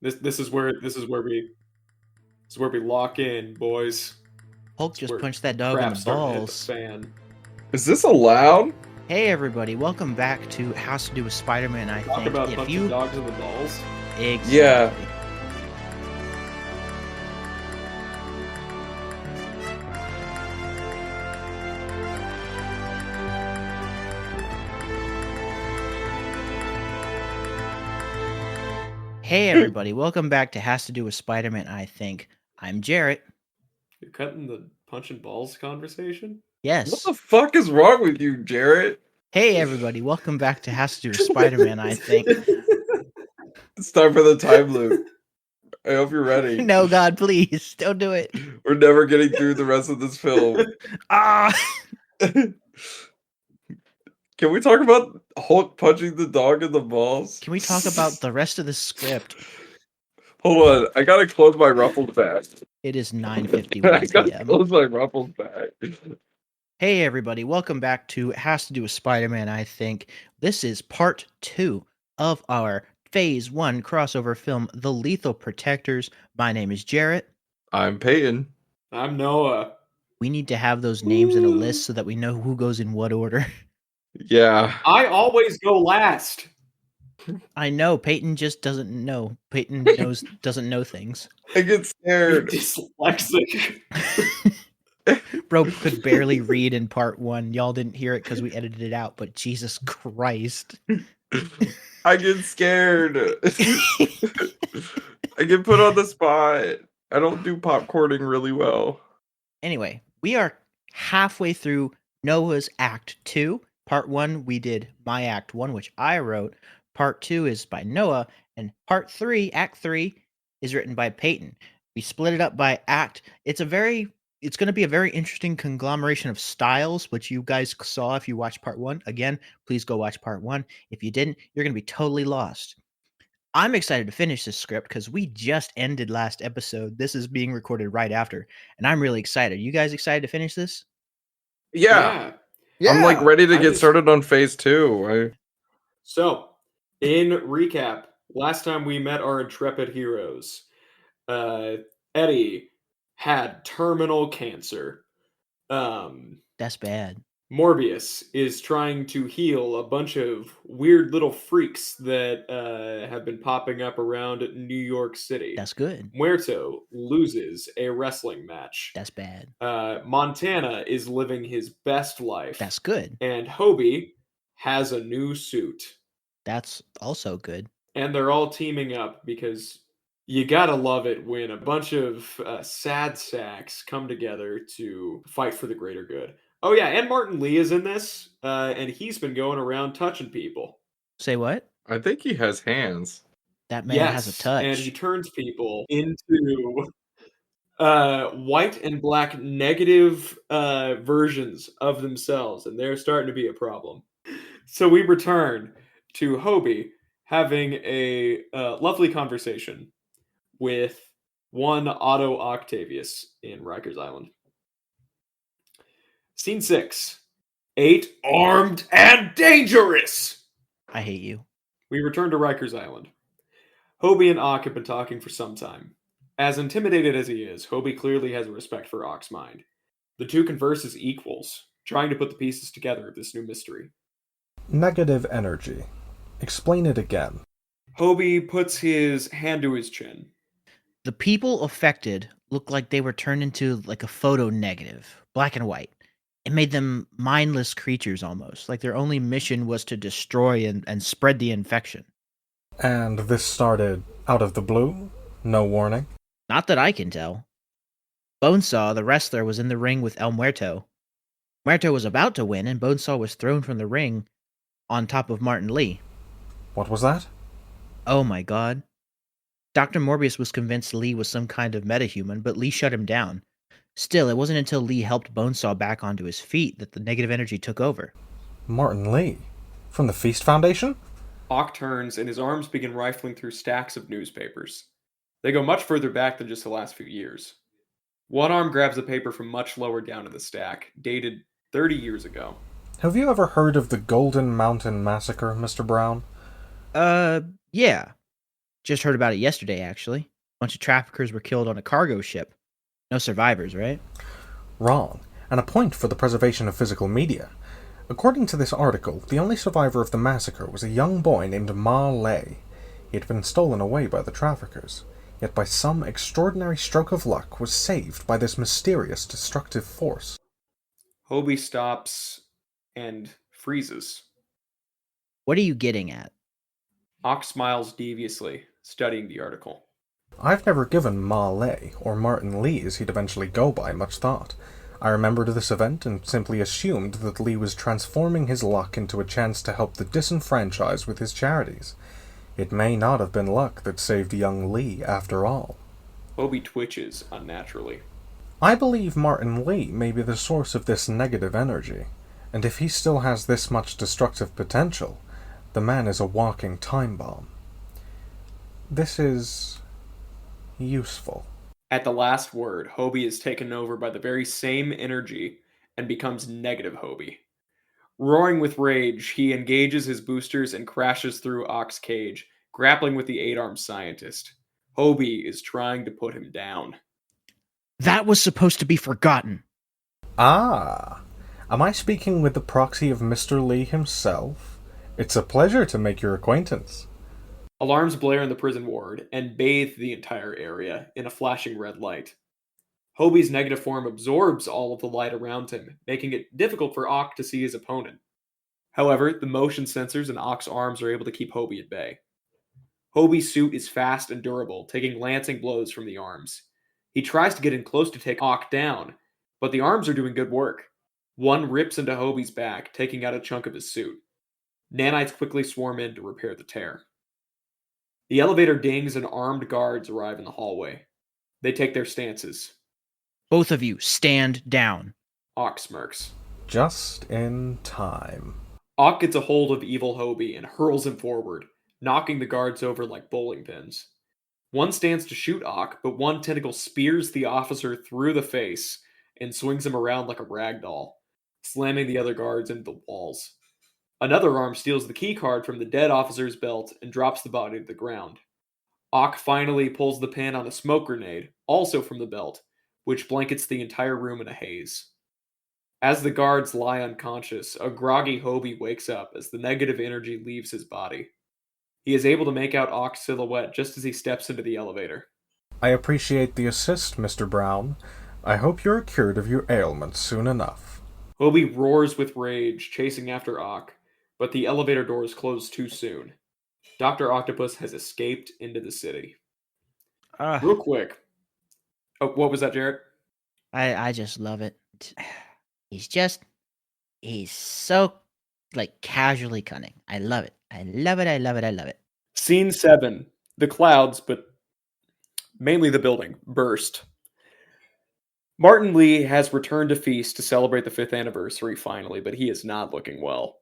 This is where we lock in, boys. Hulk It's just where punched that dog in the crap's starting to hit the balls. fan. Is this allowed? Hey everybody, welcome back to House to Do with Spider-Man. I Talk think about if punching you dogs in the balls. exactly. Yeah. Hey everybody, welcome back to Has to Do with Spider-Man. I think I'm Jarrett. You're cutting the punching balls conversation? Yes. What the fuck is wrong with you, Jarrett? Hey everybody, welcome back to Has to Do with Spider-Man. I think. It's time for the time loop. I hope you're ready. No, God, please don't do it. We're never getting through the rest of this film. Ah. Can we talk about Hulk punching the dog in the balls? Can we talk about the rest of the script? Hold on, I gotta close my ruffled bag. It is I 9:51 gotta p.m. close my ruffled bag. Hey everybody, welcome back to Has to Do with Spider-Man. I think this is part 2 of our Phase 1 crossover film, The Lethal Protectors. My name is Jarrett. I'm Peyton. I'm Noah. We need to have those names in a list so that we know who goes in what order. Yeah. I always go last. I know, Peyton just doesn't know. Peyton doesn't know things. I get You're scared. dyslexic. Bro could barely read in part 1. Y'all didn't hear it because we edited it out, but Jesus Christ. I get scared. I get put on the spot. I don't do popcorning really well. Anyway, we are halfway through Noah's Act 2. Part 1, we did my Act 1, which I wrote. Part 2 is by Noah. And Part 3, Act 3, is written by Peyton. We split it up by act. It's going to be a very interesting conglomeration of styles, which you guys saw if you watched Part 1. Again, please go watch Part 1. If you didn't, you're going to be totally lost. I'm excited to finish this script because we just ended last episode. This is being recorded right after, and I'm really excited. You guys excited to finish this? Yeah. I'm like ready to get started on phase 2. So, in recap, last time we met our intrepid heroes, Eddie had terminal cancer. That's bad. Morbius is trying to heal a bunch of weird little freaks that have been popping up around New York City. That's good. Muerto loses a wrestling match. That's bad. Montana is living his best life. That's good. And Hobie has a new suit. That's also good. And they're all teaming up because you gotta love it when a bunch of sad sacks come together to fight for the greater good. Oh yeah, and Martin Lee is in this, and he's been going around touching people. Say what? I think he has hands. That man has a touch. And he turns people into white and black negative versions of themselves, and they're starting to be a problem. So we return to Hobie having a lovely conversation with one Otto Octavius in Rikers Island. Scene 6. 8 armed and dangerous! I hate you. We return to Rikers Island. Hobie and Ock have been talking for some time. As intimidated as he is, Hobie clearly has a respect for Ock's mind. The two converse as equals, trying to put the pieces together of this new mystery. Negative energy. Explain it again. Hobie puts his hand to his chin. The people affected looked like they were turned into like a photo negative, black and white. It made them mindless creatures almost, like their only mission was to destroy and spread the infection. And this started out of the blue? No warning? Not that I can tell. Bonesaw, the wrestler, was in the ring with El Muerto. Muerto was about to win, and Bonesaw was thrown from the ring on top of Martin Lee. What was that? Oh my god. Dr. Morbius was convinced Lee was some kind of metahuman, but Lee shut him down. Still, it wasn't until Lee helped Bonesaw back onto his feet that the negative energy took over. Martin Lee? From the Feast Foundation? Ock turns and his arms begin rifling through stacks of newspapers. They go much further back than just the last few years. One arm grabs a paper from much lower down in the stack, dated 30 years ago. Have you ever heard of the Golden Mountain Massacre, Mr. Brown? Yeah. Just heard about it yesterday, actually. A bunch of traffickers were killed on a cargo ship. No survivors, right? Wrong, and a point for the preservation of physical media. According to this article, the only survivor of the massacre was a young boy named Ma Lei. He had been stolen away by the traffickers, yet by some extraordinary stroke of luck was saved by this mysterious destructive force. Hobie stops and freezes. What are you getting at? Ock smiles deviously, studying the article. I've never given Ma Lei, or Martin Lee as he'd eventually go by, much thought. I remembered this event and simply assumed that Lee was transforming his luck into a chance to help the disenfranchised with his charities. It may not have been luck that saved young Lee, after all. Hobie twitches unnaturally. I believe Martin Lee may be the source of this negative energy, and if he still has this much destructive potential, the man is a walking time bomb. This is useful. At the last word, Hobie is taken over by the very same energy and becomes negative Hobie. Roaring with rage, he engages his boosters and crashes through Ock's cage, grappling with the 8-armed scientist. Hobie is trying to put him down. That was supposed to be forgotten. Ah, am I speaking with the proxy of Mr. Lee himself? It's a pleasure to make your acquaintance. Alarms blare in the prison ward and bathe the entire area in a flashing red light. Hobie's negative form absorbs all of the light around him, making it difficult for Ock to see his opponent. However, the motion sensors in Ock's arms are able to keep Hobie at bay. Hobie's suit is fast and durable, taking lancing blows from the arms. He tries to get in close to take Ock down, but the arms are doing good work. One rips into Hobie's back, taking out a chunk of his suit. Nanites quickly swarm in to repair the tear. The elevator dings and armed guards arrive in the hallway. They take their stances. Both of you, stand down. Ock smirks. Just in time. Ock gets a hold of evil Hobie and hurls him forward, knocking the guards over like bowling pins. One stands to shoot Ock, but one tentacle spears the officer through the face and swings him around like a rag doll, slamming the other guards into the walls. Another arm steals the key card from the dead officer's belt and drops the body to the ground. Ock finally pulls the pin on a smoke grenade, also from the belt, which blankets the entire room in a haze. As the guards lie unconscious, a groggy Hobie wakes up as the negative energy leaves his body. He is able to make out Ock's silhouette just as he steps into the elevator. I appreciate the assist, Mr. Brown. I hope you're cured of your ailments soon enough. Hobie roars with rage, chasing after Ock, but the elevator doors close too soon. Dr. Octopus has escaped into the city. Real quick. Oh, what was that, Jarrett? I just love it. He's so, casually cunning. I love it. I love it, I love it, I love it. Scene 7. The clouds, but mainly the building, burst. Martin Lee has returned to Feast to celebrate the 5th anniversary finally, but he is not looking well.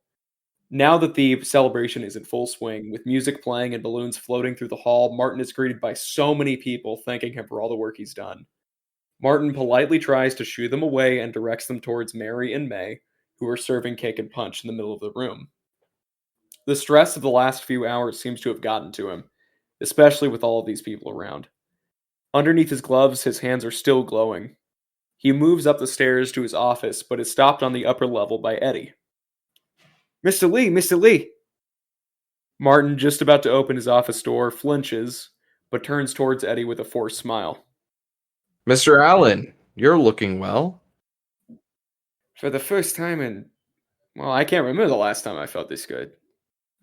Now that the celebration is in full swing, with music playing and balloons floating through the hall, Martin is greeted by so many people thanking him for all the work he's done. Martin politely tries to shoo them away and directs them towards Mary and May, who are serving cake and punch in the middle of the room. The stress of the last few hours seems to have gotten to him, especially with all of these people around. Underneath his gloves, his hands are still glowing. He moves up the stairs to his office, but is stopped on the upper level by Eddie. Mr. Lee, Mr. Lee! Martin, just about to open his office door, flinches, but turns towards Eddie with a forced smile. Mr. Allen, you're looking well. For the first time in... well, I can't remember the last time I felt this good.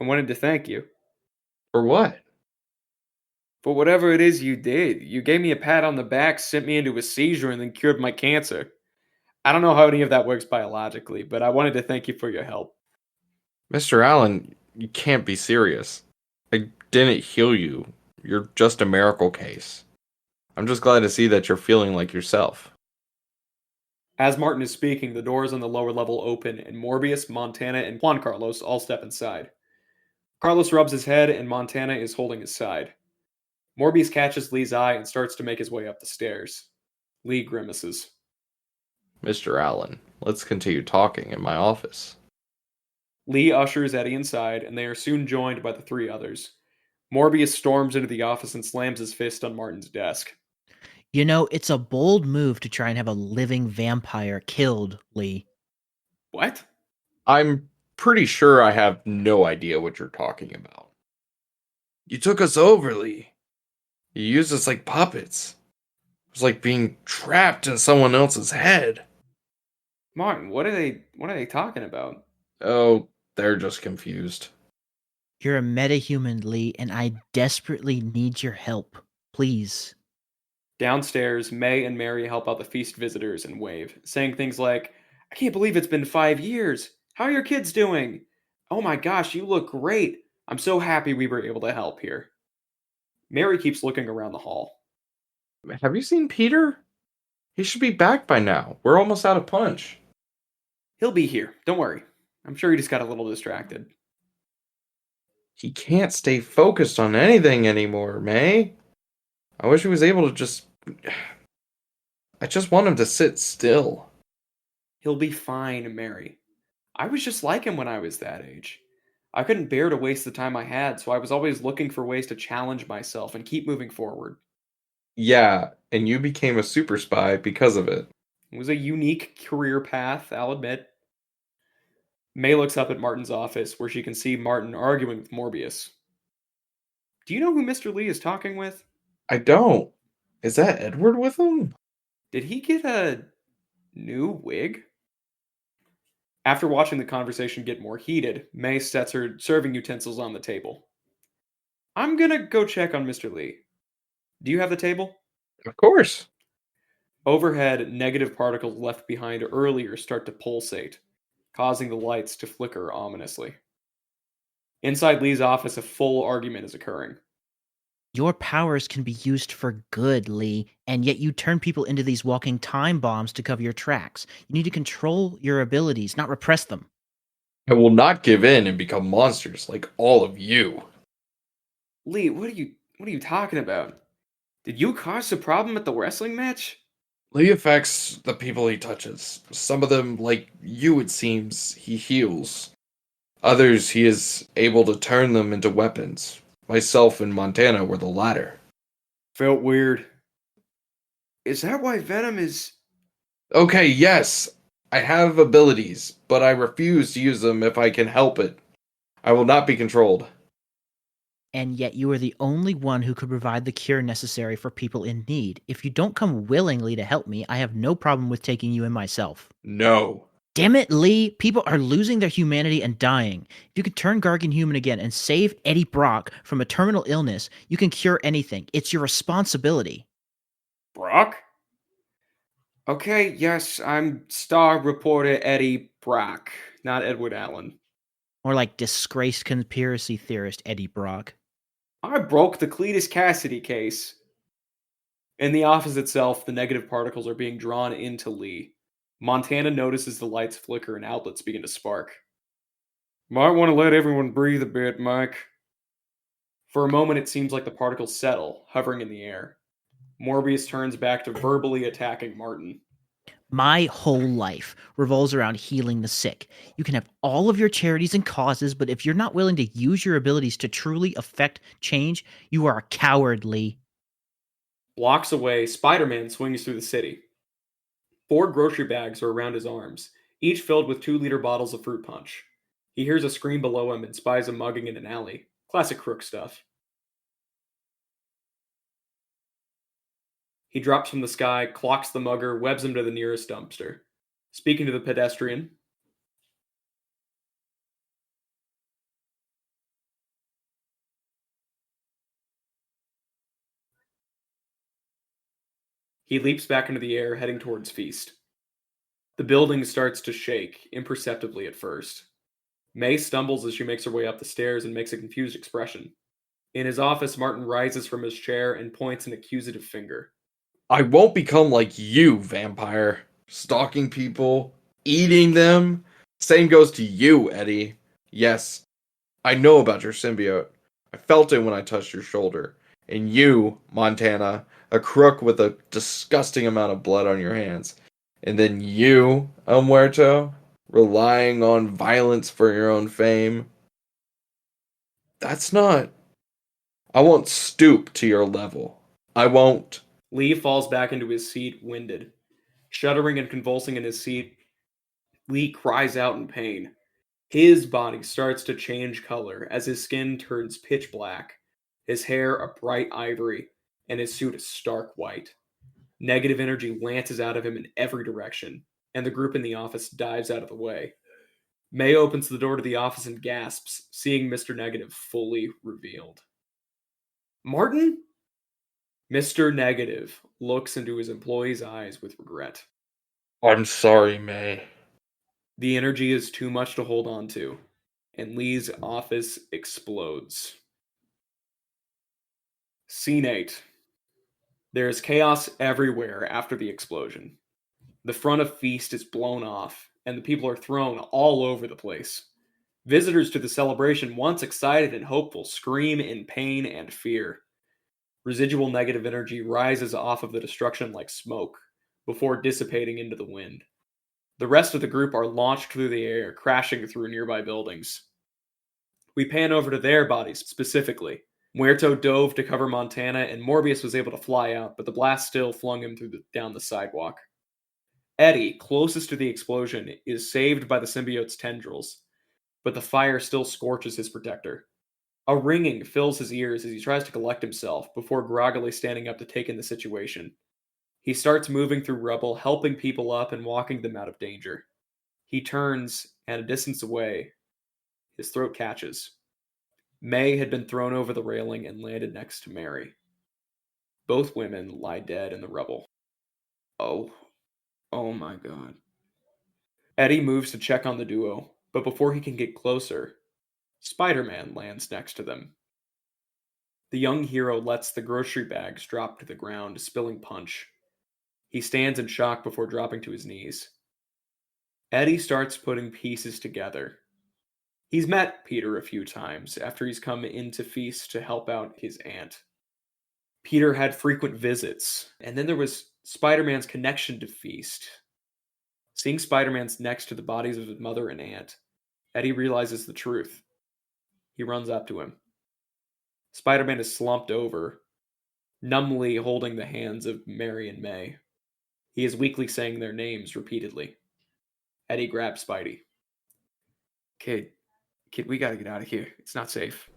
I wanted to thank you. For what? For whatever it is you did. You gave me a pat on the back, sent me into a seizure, and then cured my cancer. I don't know how any of that works biologically, but I wanted to thank you for your help. Mr. Allen, you can't be serious. I didn't heal you. You're just a miracle case. I'm just glad to see that you're feeling like yourself. As Martin is speaking, the doors on the lower level open, and Morbius, Montana, and Juan Carlos all step inside. Carlos rubs his head, and Montana is holding his side. Morbius catches Lee's eye and starts to make his way up the stairs. Lee grimaces. Mr. Allen, let's continue talking in my office. Lee ushers Eddie inside, and they are soon joined by the 3 others. Morbius storms into the office and slams his fist on Martin's desk. You know, it's a bold move to try and have a living vampire killed, Lee. What? I'm pretty sure I have no idea what you're talking about. You took us over, Lee. You used us like puppets. It was like being trapped in someone else's head. Martin, what are they talking about? Oh, they're just confused. You're a metahuman, Lee, and I desperately need your help. Please. Downstairs, May and Mary help out the feast visitors and wave, saying things like, I can't believe it's been 5 years. How are your kids doing? Oh my gosh, you look great. I'm so happy we were able to help here. Mary keeps looking around the hall. Have you seen Peter? He should be back by now. We're almost out of punch. He'll be here, don't worry. I'm sure he just got a little distracted. He can't stay focused on anything anymore, May. I wish he was able to just... I just want him to sit still. He'll be fine, Mary. I was just like him when I was that age. I couldn't bear to waste the time I had, so I was always looking for ways to challenge myself and keep moving forward. Yeah, and you became a super spy because of it. It was a unique career path, I'll admit. May looks up at Martin's office, where she can see Martin arguing with Morbius. Do you know who Mr. Lee is talking with? I don't. Is that Edward with him? Did he get a new wig? After watching the conversation get more heated, May sets her serving utensils on the table. I'm gonna go check on Mr. Lee. Do you have the table? Of course. Overhead, negative particles left behind earlier start to pulsate, causing the lights to flicker ominously. Inside Lee's office, a full argument is occurring. Your powers can be used for good, Lee, and yet you turn people into these walking time bombs to cover your tracks. You need to control your abilities, not repress them. I will not give in and become monsters like all of you. Lee, what are you talking about? Did you cause the problem at the wrestling match? Lee affects the people he touches. Some of them, like you, it seems, he heals. Others, he is able to turn them into weapons. Myself and Montana were the latter. Felt weird. Is that why Venom is... Okay, yes, I have abilities, but I refuse to use them if I can help it. I will not be controlled. And yet you are the only one who could provide the cure necessary for people in need. If you don't come willingly to help me, I have no problem with taking you in myself. No. Damn it, Lee! People are losing their humanity and dying. If you could turn Gargan human again and save Eddie Brock from a terminal illness, you can cure anything. It's your responsibility. Brock? Okay, yes, I'm star reporter Eddie Brock, not Edward Allen. Or like disgraced conspiracy theorist Eddie Brock. I broke the Cletus Cassidy case. In the office itself, the negative particles are being drawn into Lee. Montana notices the lights flicker and outlets begin to spark. Might want to let everyone breathe a bit, Mike. For a moment, it seems like the particles settle, hovering in the air. Morbius turns back to verbally attacking Martin. My whole life revolves around healing the sick. You can have all of your charities and causes, but if you're not willing to use your abilities to truly affect change, you are a coward, Lee. Blocks away, Spider-Man swings through the city. 4 grocery bags are around his arms, each filled with 2-liter bottles of fruit punch. He hears a scream below him and spies a mugging in an alley. Classic crook stuff. He drops from the sky, clocks the mugger, webs him to the nearest dumpster. Speaking to the pedestrian, he leaps back into the air, heading towards Feast. The building starts to shake, imperceptibly at first. May stumbles as she makes her way up the stairs and makes a confused expression. In his office, Martin rises from his chair and points an accusative finger. I won't become like you, vampire. Stalking people, eating them. Same goes to you, Eddie. Yes, I know about your symbiote. I felt it when I touched your shoulder. And you, Montana, a crook with a disgusting amount of blood on your hands. And then you, El Muerto, relying on violence for your own fame. That's not I won't stoop to your level. I won't. Lee falls back into his seat, winded. Shuddering and convulsing in his seat, Lee cries out in pain. His body starts to change color as his skin turns pitch black, his hair a bright ivory, and his suit a stark white. Negative energy lances out of him in every direction, and the group in the office dives out of the way. May opens the door to the office and gasps, seeing Mr. Negative fully revealed. Martin? Mr. Negative looks into his employee's eyes with regret. I'm sorry, May. The energy is too much to hold on to, and Lee's office explodes. Scene 8. There is chaos everywhere after the explosion. The front of Feast is blown off, and the people are thrown all over the place. Visitors to the celebration, once excited and hopeful, scream in pain and fear. Residual negative energy rises off of the destruction like smoke, before dissipating into the wind. The rest of the group are launched through the air, crashing through nearby buildings. We pan over to their bodies specifically. Muerto dove to cover Montana, and Morbius was able to fly out, but the blast still flung him down the sidewalk. Eddie, closest to the explosion, is saved by the symbiote's tendrils, but the fire still scorches his protector. A ringing fills his ears as he tries to collect himself before groggily standing up to take in the situation. He starts moving through rubble, helping people up and walking them out of danger. He turns, and a distance away, his throat catches. May had been thrown over the railing and landed next to Mary. Both women lie dead in the rubble. Oh my god. Eddie moves to check on the duo, but before he can get closer, Spider-Man lands next to them. The young hero lets the grocery bags drop to the ground, spilling punch. He stands in shock before dropping to his knees. Eddie starts putting pieces together. He's met Peter a few times after he's come into Feast to help out his aunt. Peter had frequent visits, and then there was Spider-Man's connection to Feast. Seeing Spider-Man's next to the bodies of his mother and aunt, Eddie realizes the truth. He runs up to him. Spider-Man is slumped over, numbly holding the hands of Mary and May. He is weakly saying their names repeatedly. Eddie grabs Spidey. Kid, we gotta get out of here. It's not safe.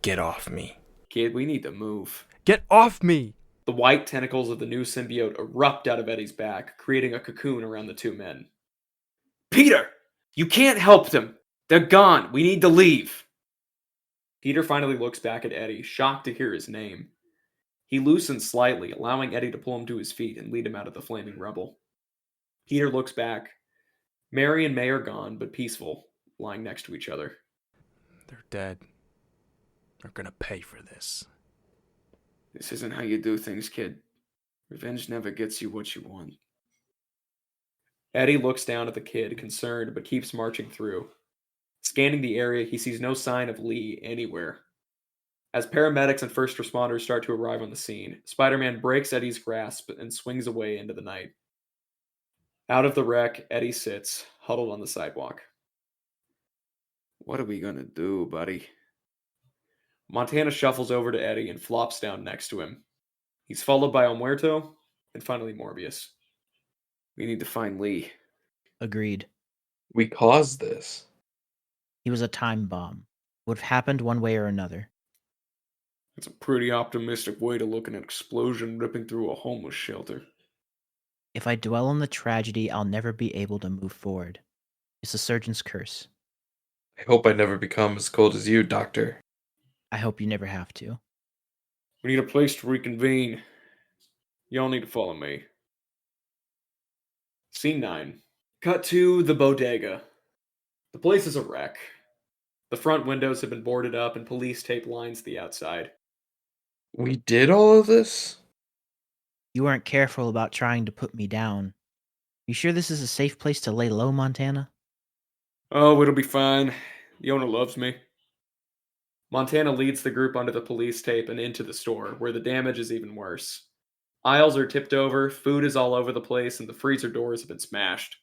Get off me. Kid, we need to move. Get off me! The white tentacles of the new symbiote erupt out of Eddie's back, creating a cocoon around the two men. Peter! You can't help them! They're gone! We need to leave! Peter finally looks back at Eddie, shocked to hear his name. He loosens slightly, allowing Eddie to pull him to his feet and lead him out of the flaming rubble. Peter looks back. Mary and May are gone, but peaceful, lying next to each other. They're dead. They're gonna pay for this. This isn't how you do things, kid. Revenge never gets you what you want. Eddie looks down at the kid, concerned, but keeps marching through. Scanning the area, he sees no sign of Lee anywhere. As paramedics and first responders start to arrive on the scene, Spider-Man breaks Eddie's grasp and swings away into the night. Out of the wreck, Eddie sits, huddled on the sidewalk. What are we gonna do, buddy? Montana shuffles over to Eddie and flops down next to him. He's followed by El Muerto, and finally Morbius. We need to find Lee. Agreed. We caused this. He was a time bomb. Would have happened one way or another. It's a pretty optimistic way to look at an explosion ripping through a homeless shelter. If I dwell on the tragedy, I'll never be able to move forward. It's the surgeon's curse. I hope I never become as cold as you, Doctor. I hope you never have to. We need a place to reconvene. Y'all need to follow me. Scene 9. Cut to the bodega. The place is a wreck. The front windows have been boarded up and police tape lines the outside. We did all of this? You weren't careful about trying to put me down. You sure this is a safe place to lay low, Montana? Oh, it'll be fine. JONAH loves me. Montana leads the group under the police tape and into the store, where the damage is even worse. Aisles are tipped over, food is all over the place, and the freezer doors have been smashed.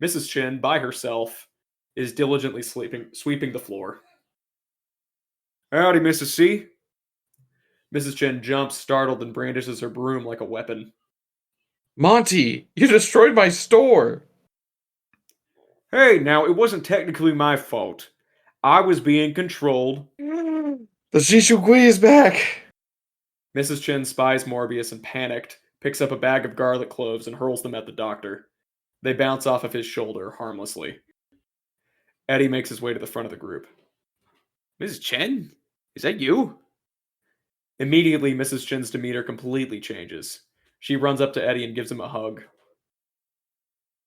Mrs. Chin, by herself, is diligently sweeping the floor. Howdy, Mrs. C. Mrs. Chen jumps, startled, and brandishes her broom like a weapon. Monty, you destroyed my store! Hey, now, it wasn't technically my fault. I was being controlled. The Shishugui is back! Mrs. Chen spies Morbius and, panicked, picks up a bag of garlic cloves and hurls them at the doctor. They bounce off of his shoulder harmlessly. Eddie makes his way to the front of the group. Mrs. Chen? Is that you? Immediately, Mrs. Chen's demeanor completely changes. She runs up to Eddie and gives him a hug.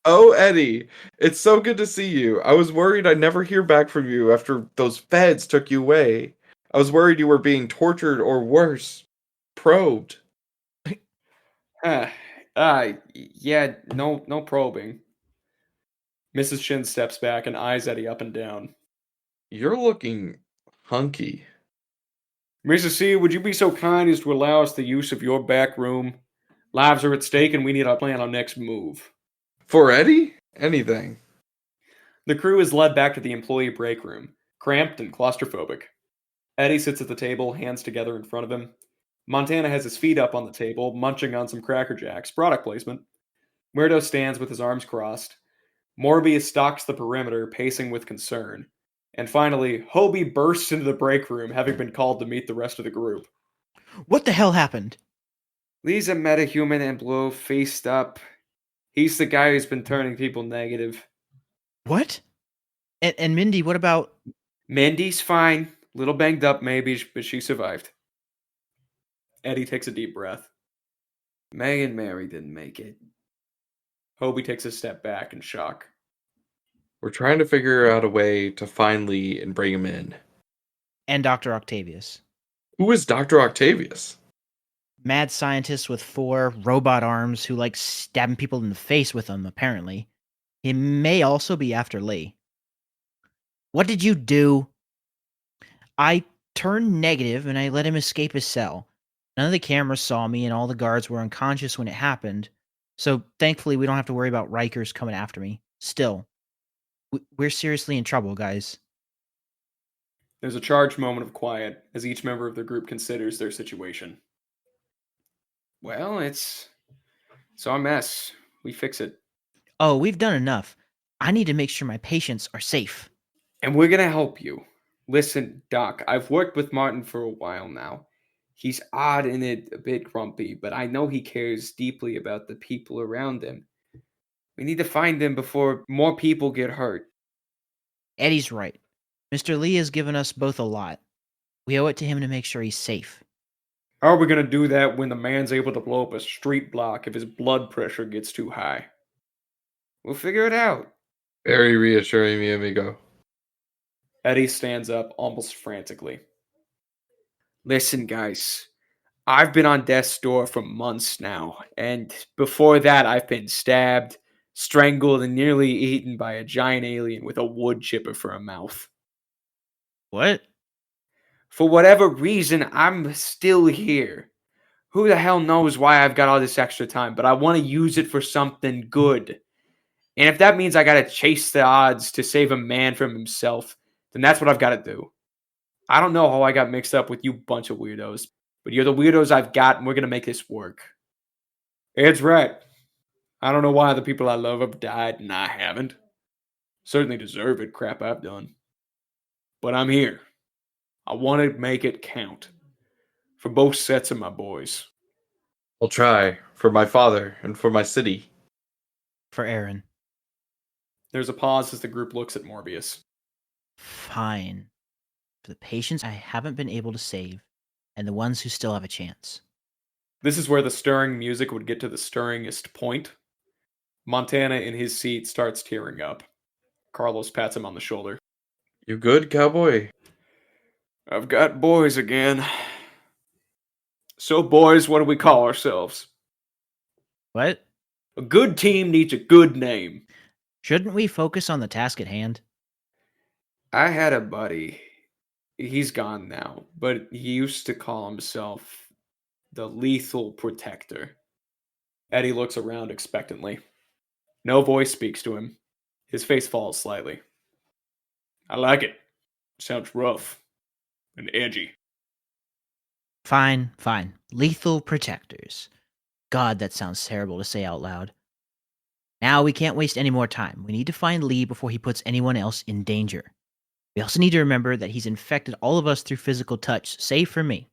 Oh, Eddie, it's so good to see you. I was worried I'd never hear back from you after those feds took you away. I was worried you were being tortured or worse, probed. Yeah, no probing. Mrs. Chen steps back and eyes Eddie up and down. You're looking hunky. Mrs. C, would you be so kind as to allow us the use of your back room? Lives are at stake and we need to plan our next move. For Eddie? Anything. The crew is led back to the employee break room, cramped and claustrophobic. Eddie sits at the table, hands together in front of him. Montana has his feet up on the table, munching on some Cracker Jacks, product placement. Weirdo stands with his arms crossed. Morbius stalks the perimeter, pacing with concern. And finally, Hobie bursts into the break room, having been called to meet the rest of the group. What the hell happened? Lee's a metahuman and Blue faced up. He's the guy who's been turning people negative. What? And Mindy, what about... Mindy's fine. Little banged up maybe, but she survived. Eddie takes a deep breath. Meg and Mary didn't make it. Hobie takes a step back in shock. We're trying to figure out a way to find Lee and bring him in. And Dr. Octavius. Who is Dr. Octavius? Mad scientist with 4 robot arms who likes stabbing people in the face with them, apparently. He may also be after Lee. What did you do? I turned negative and I let him escape his cell. None of the cameras saw me and all the guards were unconscious when it happened. So thankfully we don't have to worry about Rikers coming after me. Still, we're seriously in trouble, guys. There's a charged moment of quiet as each member of the group considers their situation. Well, it's our mess. We fix it. Oh, we've done enough. I need to make sure my patients are safe. And we're gonna help you. Listen, Doc, I've worked with Martin for a while now. He's odd and a bit grumpy, but I know he cares deeply about the people around him. We need to find him before more people get hurt. Eddie's right. Mr. Lee has given us both a lot. We owe it to him to make sure he's safe. How are we gonna do that when the man's able to blow up a street block if his blood pressure gets too high? We'll figure it out. Very reassuring, mi amigo. Eddie stands up almost frantically. Listen, guys. I've been on death's door for months now, and before that I've been stabbed, strangled, and nearly eaten by a giant alien with a wood chipper for a mouth. What? For whatever reason, I'm still here. Who the hell knows why I've got all this extra time, but I want to use it for something good. And if that means I gotta chase the odds to save a man from himself, then that's what I've got to do. I don't know how I got mixed up with you bunch of weirdos, but you're the weirdos I've got, and we're gonna make this work. It's right. I don't know why the people I love have died and I haven't. Certainly deserve it, crap I've done. But I'm here. I want to make it count. For both sets of my boys. I'll try. For my father and for my city. For Aaron. There's a pause as the group looks at Morbius. Fine. For the patients I haven't been able to save, and the ones who still have a chance. This is where the stirring music would get to the stirringest point. Montana in his seat starts tearing up. Carlos pats him on the shoulder. You good, cowboy? I've got boys again. So, boys, what do we call ourselves? What? A good team needs a good name. Shouldn't we focus on the task at hand? I had a buddy. He's gone now, but he used to call himself the Lethal Protector. Eddie looks around expectantly. No voice speaks to him. His face falls slightly. I like it. Sounds rough and edgy. Fine, fine. Lethal protectors. God, that sounds terrible to say out loud. Now we can't waste any more time. We need to find Lee before he puts anyone else in danger. We also need to remember that he's infected all of us through physical touch, save for me.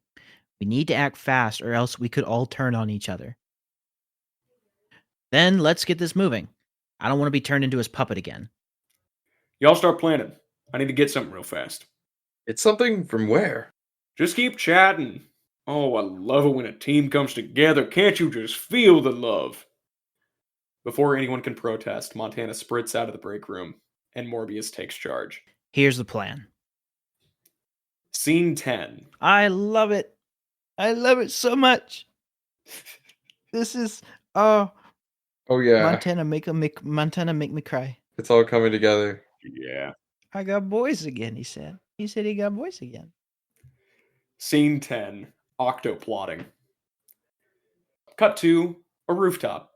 We need to act fast or else we could all turn on each other. Then let's get this moving. I don't want to be turned into his puppet again. Y'all start planning. I need to get something real fast. It's something from where? Just keep chatting. Oh, I love it when a team comes together. Can't you just feel the love? Before anyone can protest, Montana sprints out of the break room, and Morbius takes charge. Here's the plan. Scene 10. I love it. I love it so much. This is oh yeah. Montana make me cry. It's all coming together. Yeah. I got boys again, he said. He said he got boys again. Scene 10. Octo plotting. Cut to a rooftop.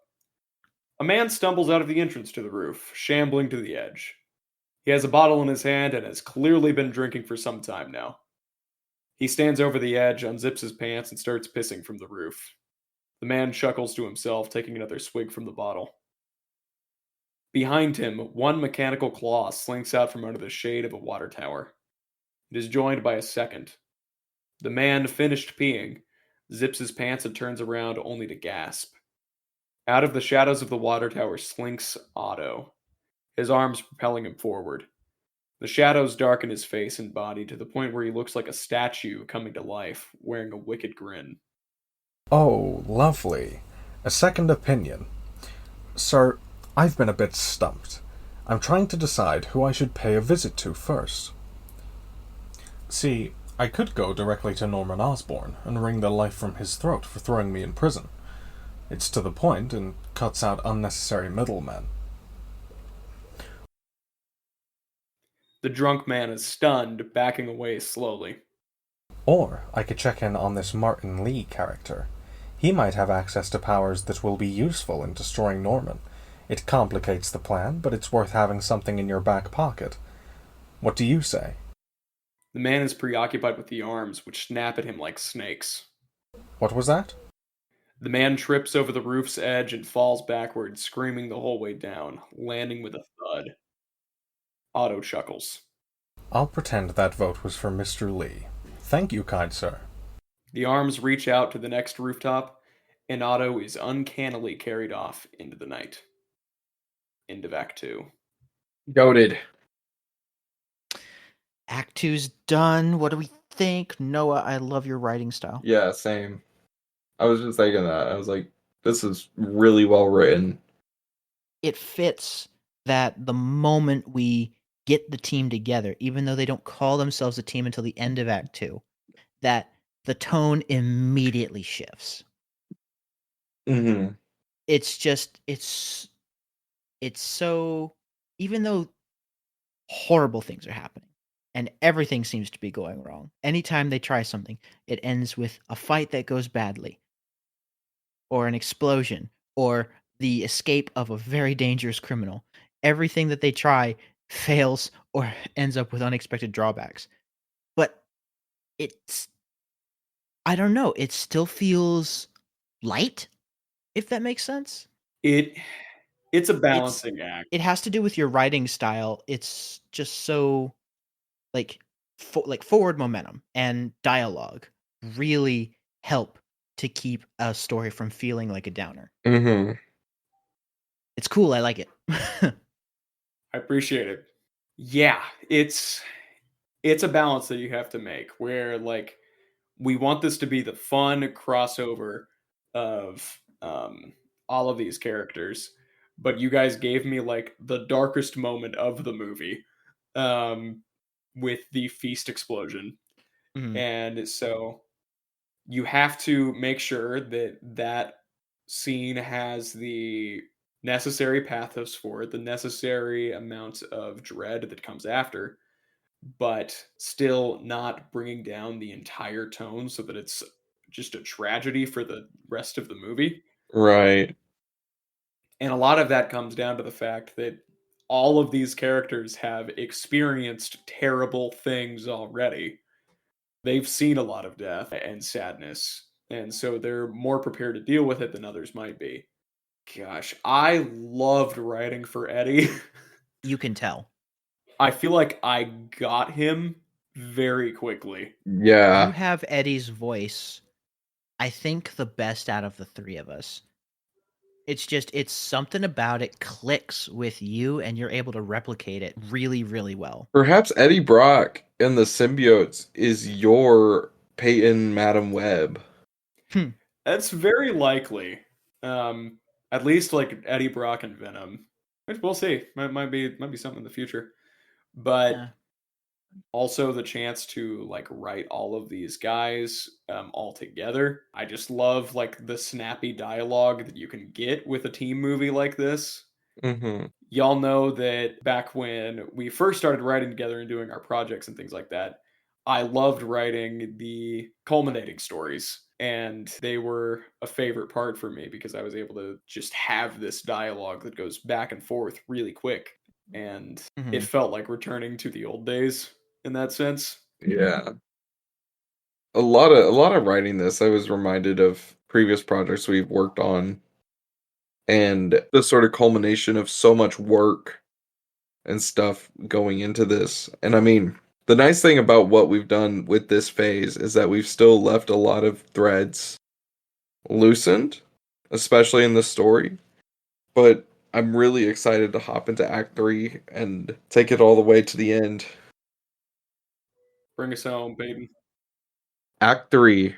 A man stumbles out of the entrance to the roof, shambling to the edge. He has a bottle in his hand and has clearly been drinking for some time now. He stands over the edge, unzips his pants, and starts pissing from the roof. The man chuckles to himself, taking another swig from the bottle. Behind him, one mechanical claw slinks out from under the shade of a water tower. It is joined by a second. The man, finished peeing, zips his pants and turns around only to gasp. Out of the shadows of the water tower slinks Otto, his arms propelling him forward. The shadows darken his face and body to the point where he looks like a statue coming to life, wearing a wicked grin. Oh, lovely. A second opinion. Sir, I've been a bit stumped. I'm trying to decide who I should pay a visit to first. See, I could go directly to Norman Osborn and wring the life from his throat for throwing me in prison. It's to the point and cuts out unnecessary middlemen. The drunk man is stunned, backing away slowly. Or I could check in on this Martin Lee character. He might have access to powers that will be useful in destroying Norman. It complicates the plan, but it's worth having something in your back pocket. What do you say? The man is preoccupied with the arms, which snap at him like snakes. What was that? The man trips over the roof's edge and falls backward, screaming the whole way down, landing with a thud. Otto chuckles. I'll pretend that vote was for Mr. Lee. Thank you, kind sir. The arms reach out to the next rooftop, and Otto is uncannily carried off into the night. End of Act 2. Goated. Act 2's done. What do we think? Noah, I love your writing style. Yeah, same. I was just thinking that. I was like, this is really well written. It fits that the moment we get the team together, even though they don't call themselves a team until the end of Act 2, that the tone immediately shifts. Mm-hmm. It's just, it's so, even though horrible things are happening and everything seems to be going wrong, anytime they try something, it ends with a fight that goes badly, or an explosion, or the escape of a very dangerous criminal. Everything that they try fails or ends up with unexpected drawbacks. But it's, I don't know, it still feels light, if that makes sense. It's a balancing act. It has to do with your writing style. It's just so like forward momentum and dialogue really help to keep a story from feeling like a downer. Mm-hmm. It's cool. I like it. I appreciate it. Yeah, it's a balance that you have to make where like we want this to be the fun crossover of all of these characters, but you guys gave me like the darkest moment of the movie with the feast explosion. Mhm. And so you have to make sure that that scene has the necessary pathos for it, the necessary amount of dread that comes after, but still not bringing down the entire tone so that it's just a tragedy for the rest of the movie. Right. And a lot of that comes down to the fact that all of these characters have experienced terrible things already. they've seen a lot of death and sadness, and so they're more prepared to deal with it than others might be. Gosh, I loved writing for Eddie. You can tell. I feel like I got him very quickly. You Yeah. have Eddie's voice, I think, the best out of the three of us. It's something about it clicks with you, and you're able to replicate it really, really well. Perhaps Eddie Brock and the symbiotes is your Peyton Madam Web. That's very likely. At least like Eddie Brock and Venom, which we'll see. Might be something in the future. But Yeah. also the chance to like write all of these guys all together. I just love like the snappy dialogue that you can get with a team movie like this. Mm-hmm. Y'all know that back when we first started writing together and doing our projects and things like that, I loved writing the culminating stories, and they were a favorite part for me because I was able to just have this dialogue that goes back and forth really quick, and it felt like returning to the old days in that sense. Yeah. A lot of writing this, I was reminded of previous projects we've worked on and the sort of culmination of so much work and stuff going into this. And I mean, the nice thing about what we've done with this phase is that we've still left a lot of threads loosened, especially in the story. But I'm really excited to hop into Act 3 and take it all the way to the end. Bring us home, baby. Act 3.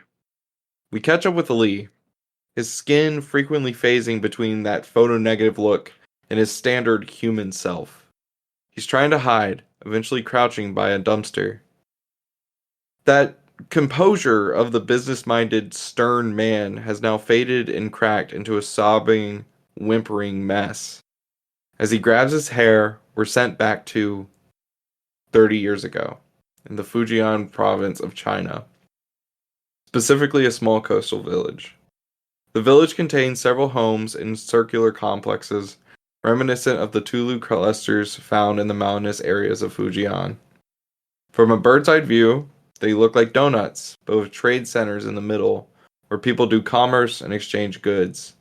We catch up with Lee, his skin frequently phasing between that photonegative look and his standard human self. He's trying to hide, eventually crouching by a dumpster. That composure of the business-minded, stern man has now faded and cracked into a sobbing, whimpering mess. As he grabs his hair, we're sent back to 30 years ago, in the Fujian province of China, specifically a small coastal village. The village contains several homes and circular complexes, reminiscent of the Tulu clusters found in the mountainous areas of Fujian. From a bird's-eye view, they look like donuts, but with trade centers in the middle, where people do commerce and exchange goods.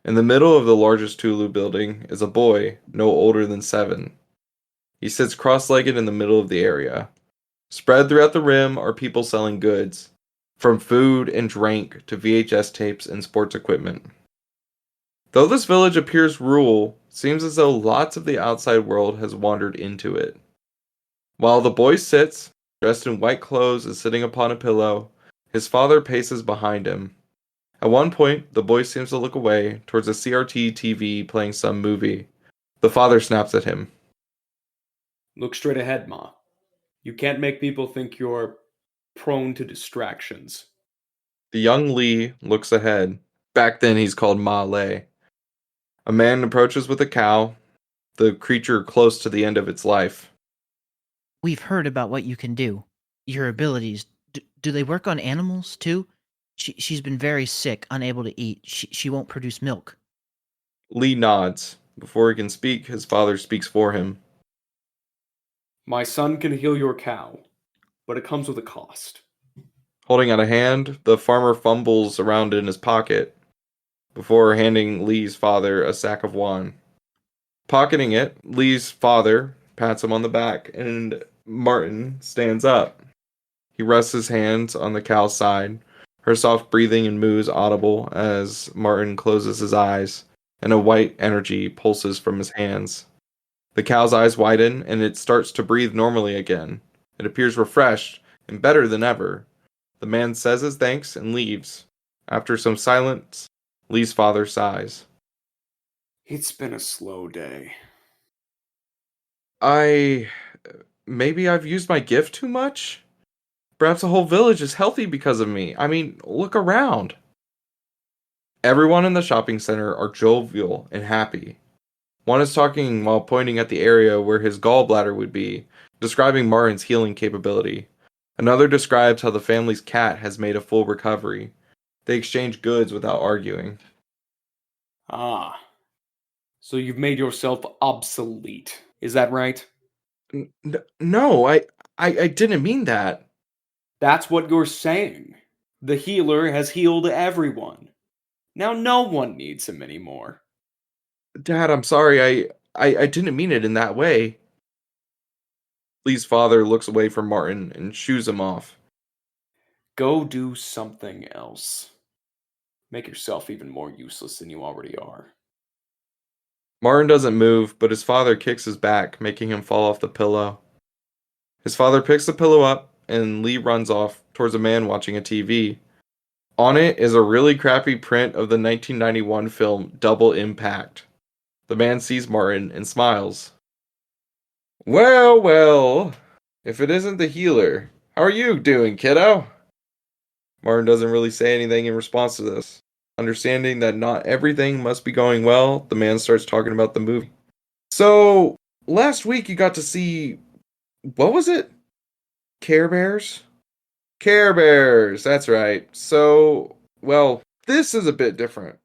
In the middle of the largest Tulu building is a boy, no older than 7. He sits cross-legged in the middle of the area. Spread throughout the rim are people selling goods, from food and drink to VHS tapes and sports equipment. Though this village appears rural, it seems as though lots of the outside world has wandered into it. While the boy sits, dressed in white clothes and sitting upon a pillow, his father paces behind him. At one point, the boy seems to look away towards a CRT TV playing some movie. The father snaps at him. Look straight ahead, Ma. You can't make people think you're prone to distractions. The young Lee looks ahead. Back then he's called Ma Lei. A man approaches with a cow, the creature close to the end of its life. We've heard about what you can do. Your abilities. Do they work on animals, too? She's been very sick, unable to eat. She won't produce milk. Lee nods. Before he can speak, his father speaks for him. My son can heal your cow, but it comes with a cost. Holding out a hand, the farmer fumbles around in his pocket before handing Lee's father a sack of wine. Pocketing it, Lee's father pats him on the back, and Martin stands up. He rests his hands on the cow's side, her soft breathing and moos audible as Martin closes his eyes, and a white energy pulses from his hands. The cow's eyes widen, and it starts to breathe normally again. It appears refreshed and better than ever. The man says his thanks and leaves. After some silence, Lee's father sighs. It's been a slow day. Maybe I've used my gift too much? Perhaps the whole village is healthy because of me. I mean, look around. Everyone in the shopping center are jovial and happy. One is talking while pointing at the area where his gallbladder would be, describing Martin's healing capability. Another describes how the family's cat has made a full recovery. They exchange goods without arguing. Ah. So you've made yourself obsolete. Is that right? No, I didn't mean that. That's what you're saying. The healer has healed everyone. Now no one needs him anymore. Dad, I'm sorry. I didn't mean it in that way. Lee's father looks away from Martin and shoos him off. Go do something else. Make yourself even more useless than you already are. Martin doesn't move, but his father kicks his back, making him fall off the pillow. His father picks the pillow up, and Lee runs off towards a man watching a TV. On it is a really crappy print of the 1991 film Double Impact. The man sees Martin and smiles. Well, well, if it isn't the healer, how are you doing, kiddo? Martin doesn't really say anything in response to this. Understanding that not everything must be going well, the man starts talking about the movie. So, last week you got to see, what was it? Care Bears? Care Bears, that's right. So, well, this is a bit different.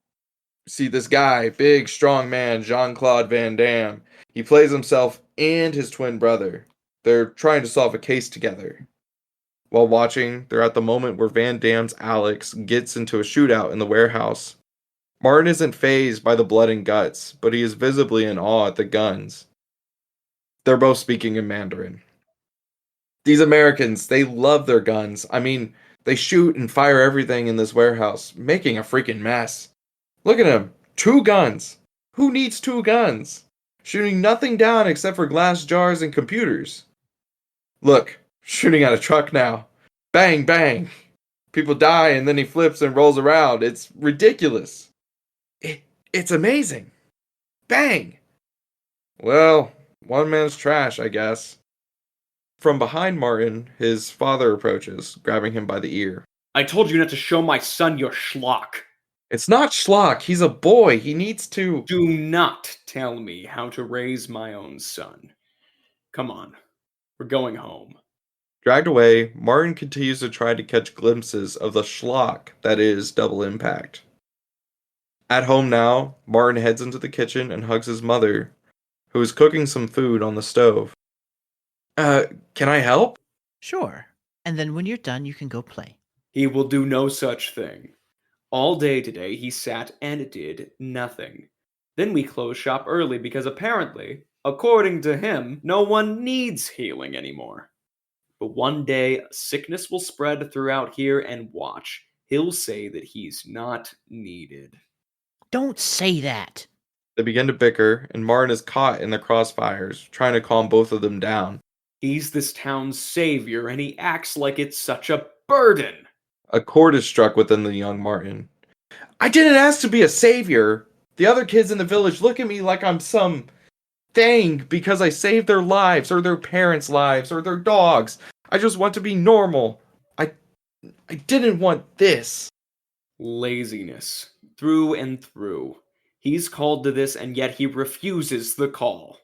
See, this guy, big, strong man, Jean-Claude Van Damme, he plays himself and his twin brother. They're trying to solve a case together. While watching, they're at the moment where Van Damme's Alex gets into a shootout in the warehouse. Martin isn't fazed by the blood and guts, but he is visibly in awe at the guns. They're both speaking in Mandarin. These Americans, they love their guns. I mean, they shoot and fire everything in this warehouse, making a freaking mess. Look at him. 2 guns. Who needs 2 guns? Shooting nothing down except for glass jars and computers. Look, shooting at a truck now. Bang, bang. People die and then he flips and rolls around. It's ridiculous. It's amazing. Bang. Well, one man's trash, I guess. From behind Martin, his father approaches, grabbing him by the ear. I told you not to show my son your schlock. It's not schlock. He's a boy. He needs to... Do not tell me how to raise my own son. Come on. We're going home. Dragged away, Martin continues to try to catch glimpses of the schlock that is Double Impact. At home now, Martin heads into the kitchen and hugs his mother, who is cooking some food on the stove. Can I help? Sure. And then when you're done, you can go play. He will do no such thing. All day today, he sat and did nothing. Then we closed shop early because apparently, according to him, no one needs healing anymore. But one day, sickness will spread throughout here and watch. He'll say that he's not needed. Don't say that. They begin to bicker, and Martin is caught in the crossfires, trying to calm both of them down. He's this town's savior, and he acts like it's such a burden. A chord is struck within the young Martin. I didn't ask to be a savior. The other kids in the village look at me like I'm some thing because I saved their lives, or their parents' lives, or their dogs. I just want to be normal. I didn't want this. Laziness. Through and through. He's called to this, and yet he refuses the call.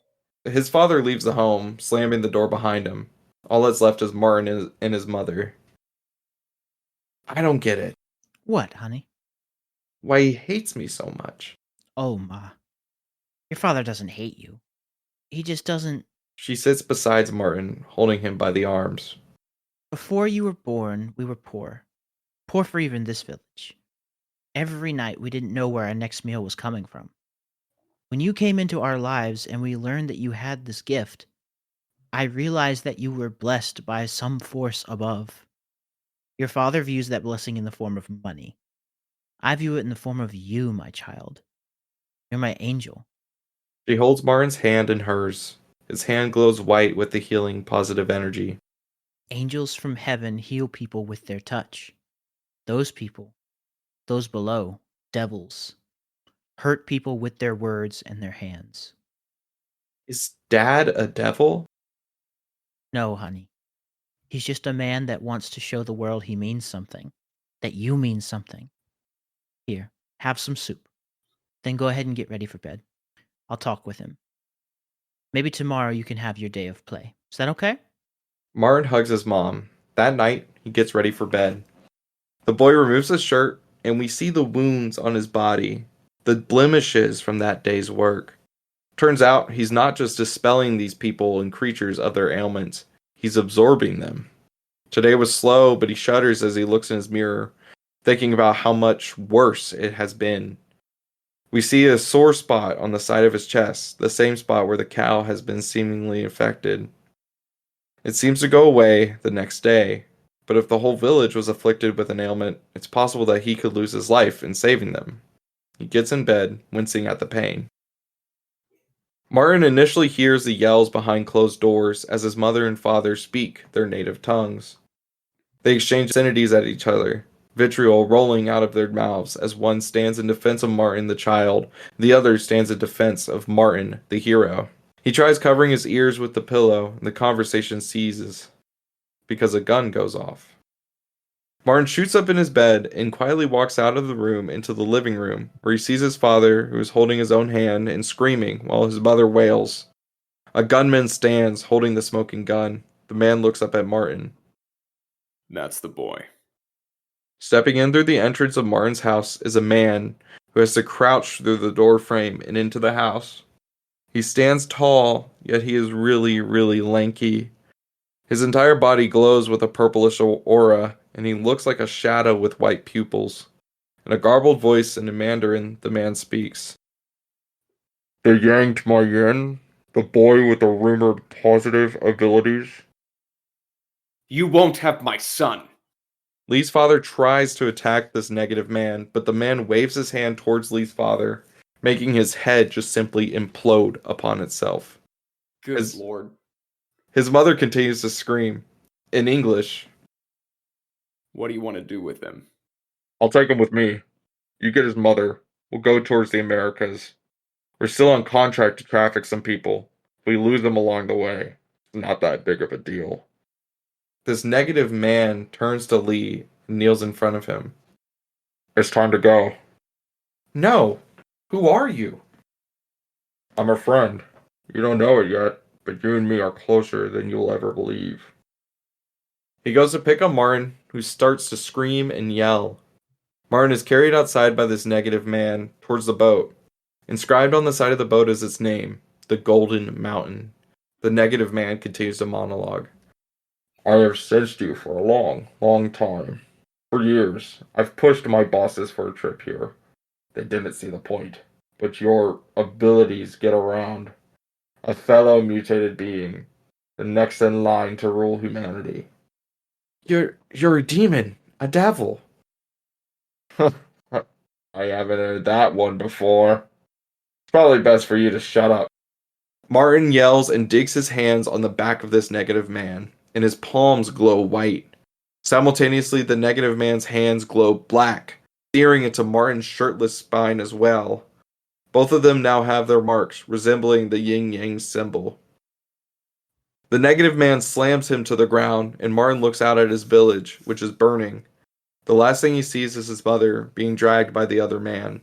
His father leaves the home, slamming the door behind him. All that's left is Martin and his mother. I don't get it. What, honey? Why he hates me so much. Oh, Ma. Your father doesn't hate you. He just doesn't... She sits beside Martin, holding him by the arms. Before you were born, we were poor. Poor for even this village. Every night we didn't know where our next meal was coming from. When you came into our lives and we learned that you had this gift, I realized that you were blessed by some force above. Your father views that blessing in the form of money. I view it in the form of you, my child. You're my angel. She holds Martin's hand in hers. His hand glows white with the healing, positive energy. Angels from heaven heal people with their touch. Those people, those below, devils, hurt people with their words and their hands. Is Dad a devil? No, honey. He's just a man that wants to show the world he means something. That you mean something. Here, have some soup. Then go ahead and get ready for bed. I'll talk with him. Maybe tomorrow you can have your day of play. Is that okay? Martin hugs his mom. That night, he gets ready for bed. The boy removes his shirt, and we see the wounds on his body, the blemishes from that day's work. Turns out, he's not just dispelling these people and creatures of their ailments, he's absorbing them. Today was slow, but he shudders as he looks in his mirror, thinking about how much worse it has been. We see a sore spot on the side of his chest, the same spot where the cow has been seemingly infected. It seems to go away the next day, but if the whole village was afflicted with an ailment, it's possible that he could lose his life in saving them. He gets in bed, wincing at the pain. Martin initially hears the yells behind closed doors as his mother and father speak their native tongues. They exchange obscenities at each other, vitriol rolling out of their mouths as one stands in defense of Martin the child, the other stands in defense of Martin the hero. He tries covering his ears with the pillow, and the conversation ceases because a gun goes off. Martin shoots up in his bed and quietly walks out of the room into the living room, where he sees his father, who is holding his own hand and screaming while his mother wails. A gunman stands holding the smoking gun. The man looks up at Martin. That's the boy. Stepping in through the entrance of Martin's house is a man who has to crouch through the door frame and into the house. He stands tall, yet he is really, really lanky. His entire body glows with a purplish aura, and he looks like a shadow with white pupils. In a garbled voice and in Mandarin, the man speaks. They yanked my yin, the boy with the rumored positive abilities. You won't have my son. Lee's father tries to attack this negative man, but the man waves his hand towards Lee's father, making his head just simply implode upon itself. Good lord. His mother continues to scream, in English. What do you want to do with him? I'll take him with me. You get his mother. We'll go towards the Americas. We're still on contract to traffic some people. If we lose them along the way, it's not that big of a deal. This negative man turns to Lee and kneels in front of him. It's time to go. No. Who are you? I'm a friend. You don't know it yet, but you and me are closer than you'll ever believe. He goes to pick up Martin, who starts to scream and yell. Martin is carried outside by this negative man towards the boat. Inscribed on the side of the boat is its name, the Golden Mountain. The negative man continues to monologue. I have sensed you for a long, long time. For years, I've pushed my bosses for a trip here. They didn't see the point. But your abilities get around. A fellow mutated being, the next in line to rule humanity. You're a demon, a devil. I haven't heard that one before. It's probably best for you to shut up. Martin yells and digs his hands on the back of this negative man, and his palms glow white. Simultaneously, the negative man's hands glow black, searing into Martin's shirtless spine as well. Both of them now have their marks, resembling the yin-yang symbol. The negative man slams him to the ground, and Martin looks out at his village, which is burning. The last thing he sees is his mother being dragged by the other man.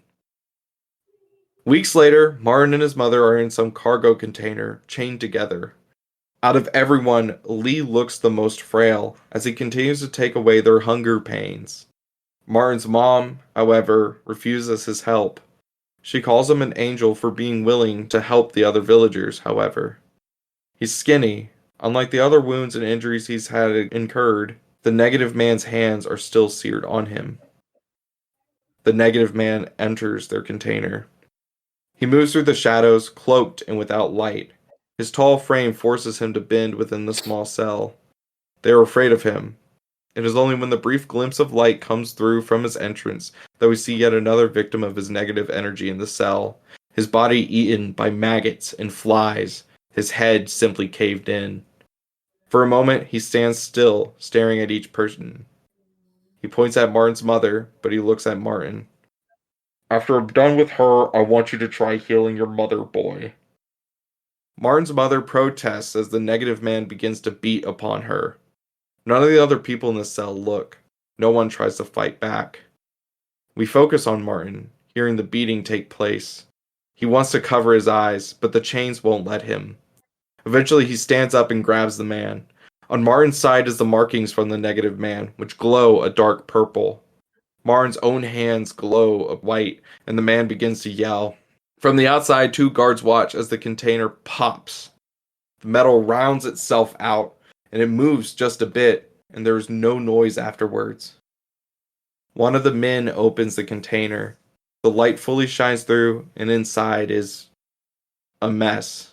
Weeks later, Martin and his mother are in some cargo container, chained together. Out of everyone, Lee looks the most frail, as he continues to take away their hunger pains. Martin's mom, however, refuses his help. She calls him an angel for being willing to help the other villagers, however. He's skinny. Unlike the other wounds and injuries he's had incurred, the negative man's hands are still seared on him. The negative man enters their container. He moves through the shadows, cloaked and without light. His tall frame forces him to bend within the small cell. They are afraid of him. It is only when the brief glimpse of light comes through from his entrance that we see yet another victim of his negative energy in the cell, his body eaten by maggots and flies, his head simply caved in. For a moment, he stands still, staring at each person. He points at Martin's mother, but he looks at Martin. After I'm done with her, I want you to try healing your mother, boy. Martin's mother protests as the negative man begins to beat upon her. None of the other people in the cell look. No one tries to fight back. We focus on Martin, hearing the beating take place. He wants to cover his eyes, but the chains won't let him. Eventually, he stands up and grabs the man. On Martin's side is the markings from the negative man, which glow a dark purple. Martin's own hands glow a white, and the man begins to yell. From the outside, 2 guards watch as the container pops. The metal rounds itself out, and it moves just a bit, and there is no noise afterwards. One of the men opens the container. The light fully shines through, and inside is a mess.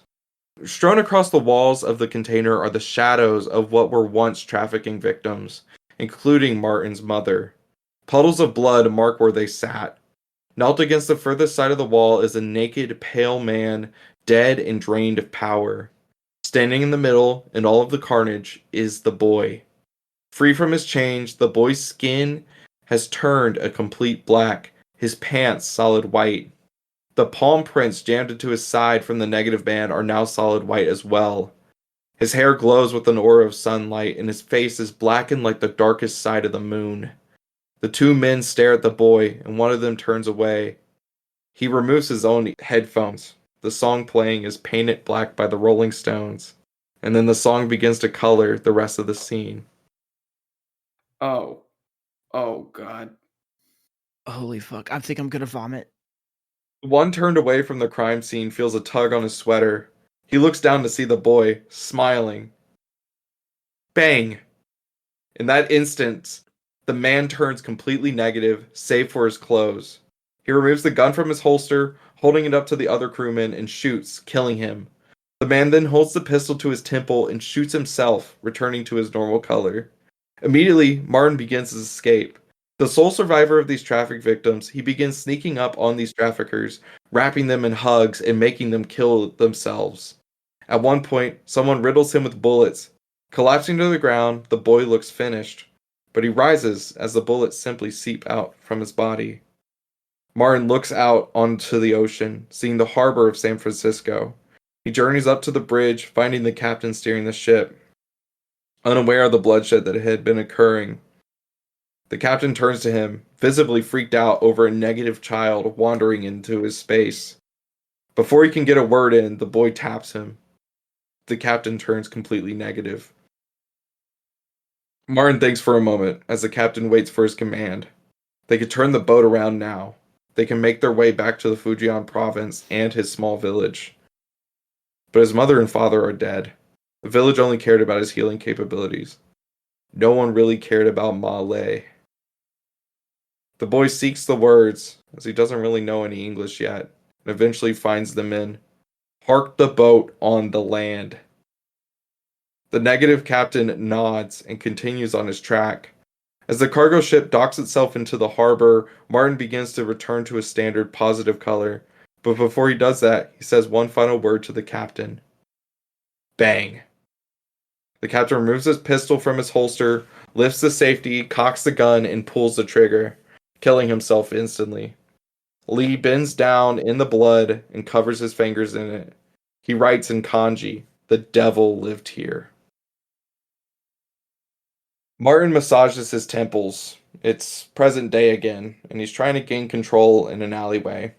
Strewn across the walls of the container are the shadows of what were once trafficking victims, including Martin's mother. Puddles of blood mark where they sat. Knelt against the furthest side of the wall is a naked, pale man, dead and drained of power. Standing in the middle, in all of the carnage, is the boy. Free from his chains, the boy's skin has turned a complete black, his pants solid white. The palm prints jammed into his side from the negative band are now solid white as well. His hair glows with an aura of sunlight, and his face is blackened like the darkest side of the moon. The two men stare at the boy, and one of them turns away. He removes his own headphones. The song playing is Painted Black by the Rolling Stones, and then the song begins to color the rest of the scene. Oh. Oh, God. Holy fuck. I think I'm gonna vomit. One turned away from the crime scene feels a tug on his sweater. He looks down to see the boy, smiling. Bang! In that instant, the man turns completely negative, save for his clothes. He removes the gun from his holster, holding it up to the other crewman, and shoots, killing him. The man then holds the pistol to his temple and shoots himself, returning to his normal color. Immediately, Martin begins his escape. The sole survivor of these traffic victims, he begins sneaking up on these traffickers, wrapping them in hugs and making them kill themselves. At one point, someone riddles him with bullets. Collapsing to the ground, the boy looks finished, but he rises as the bullets simply seep out from his body. Martin looks out onto the ocean, seeing the harbor of San Francisco. He journeys up to the bridge, finding the captain steering the ship. Unaware of the bloodshed that had been occurring, the captain turns to him, visibly freaked out over a negative child wandering into his space. Before he can get a word in, the boy taps him. The captain turns completely negative. Martin thinks for a moment as the captain waits for his command. They could turn the boat around now. They can make their way back to the Fujian province and his small village. But his mother and father are dead. The village only cared about his healing capabilities. No one really cared about Ma Lei. The boy seeks the words, as he doesn't really know any English yet, and eventually finds them in "Park the boat on the land." The negative captain nods and continues on his track. As the cargo ship docks itself into the harbor, Martin begins to return to his standard positive color, but before he does that, he says one final word to the captain. Bang. The captain removes his pistol from his holster, lifts the safety, cocks the gun, and pulls the trigger, killing himself instantly. Lee bends down in the blood and covers his fingers in it. He writes in kanji, "The devil lived here." Martin massages his temples. It's present day again, and he's trying to gain control in an alleyway.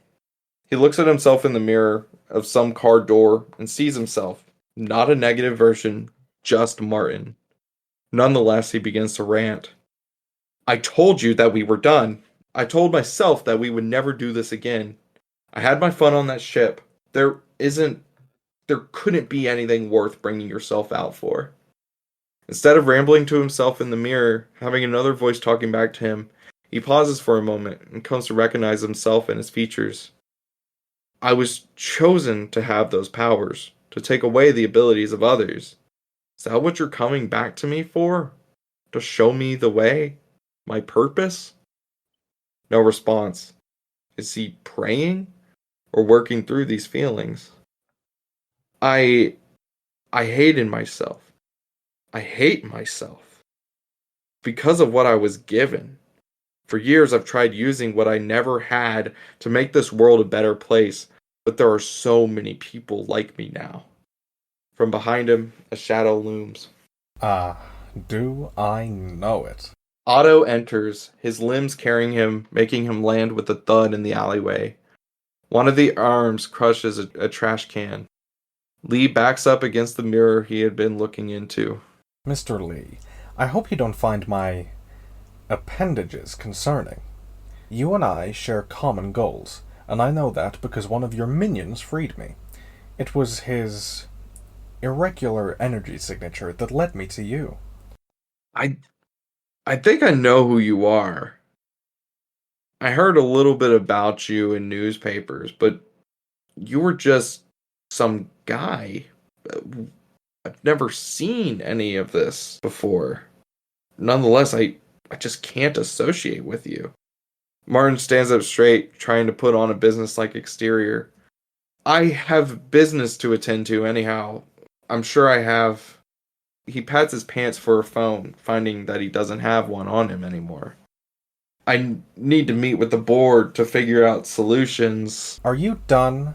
He looks at himself in the mirror of some car door and sees himself, not a negative version, just Martin. Nonetheless, he begins to rant. "I told you that we were done. I told myself that we would never do this again. I had my fun on that ship. There couldn't be anything worth bringing yourself out for." Instead of rambling to himself in the mirror, having another voice talking back to him, he pauses for a moment and comes to recognize himself and his features. "I was chosen to have those powers, to take away the abilities of others. Is that what you're coming back to me for? To show me the way? My purpose?" No response. Is he praying or working through these feelings? I hated myself. I hate myself. Because of what I was given. For years I've tried using what I never had to make this world a better place, but there are so many people like me now. From behind him, a shadow looms. Do I know it? Otto enters, his limbs carrying him, making him land with a thud in the alleyway. One of the arms crushes a trash can. Lee backs up against the mirror he had been looking into. Mr. Lee, I hope you don't find my appendages concerning. You and I share common goals, and I know that because one of your minions freed me. It was his irregular energy signature that led me to you. I think I know who you are. I heard a little bit about you in newspapers, but you were just some guy. I've never seen any of this before. Nonetheless, I just can't associate with you. Martin stands up straight, trying to put on a business-like exterior. I have business to attend to anyhow. I'm sure I have. He pats his pants for a phone, finding that he doesn't have one on him anymore. I need to meet with the board to figure out solutions. Are you done?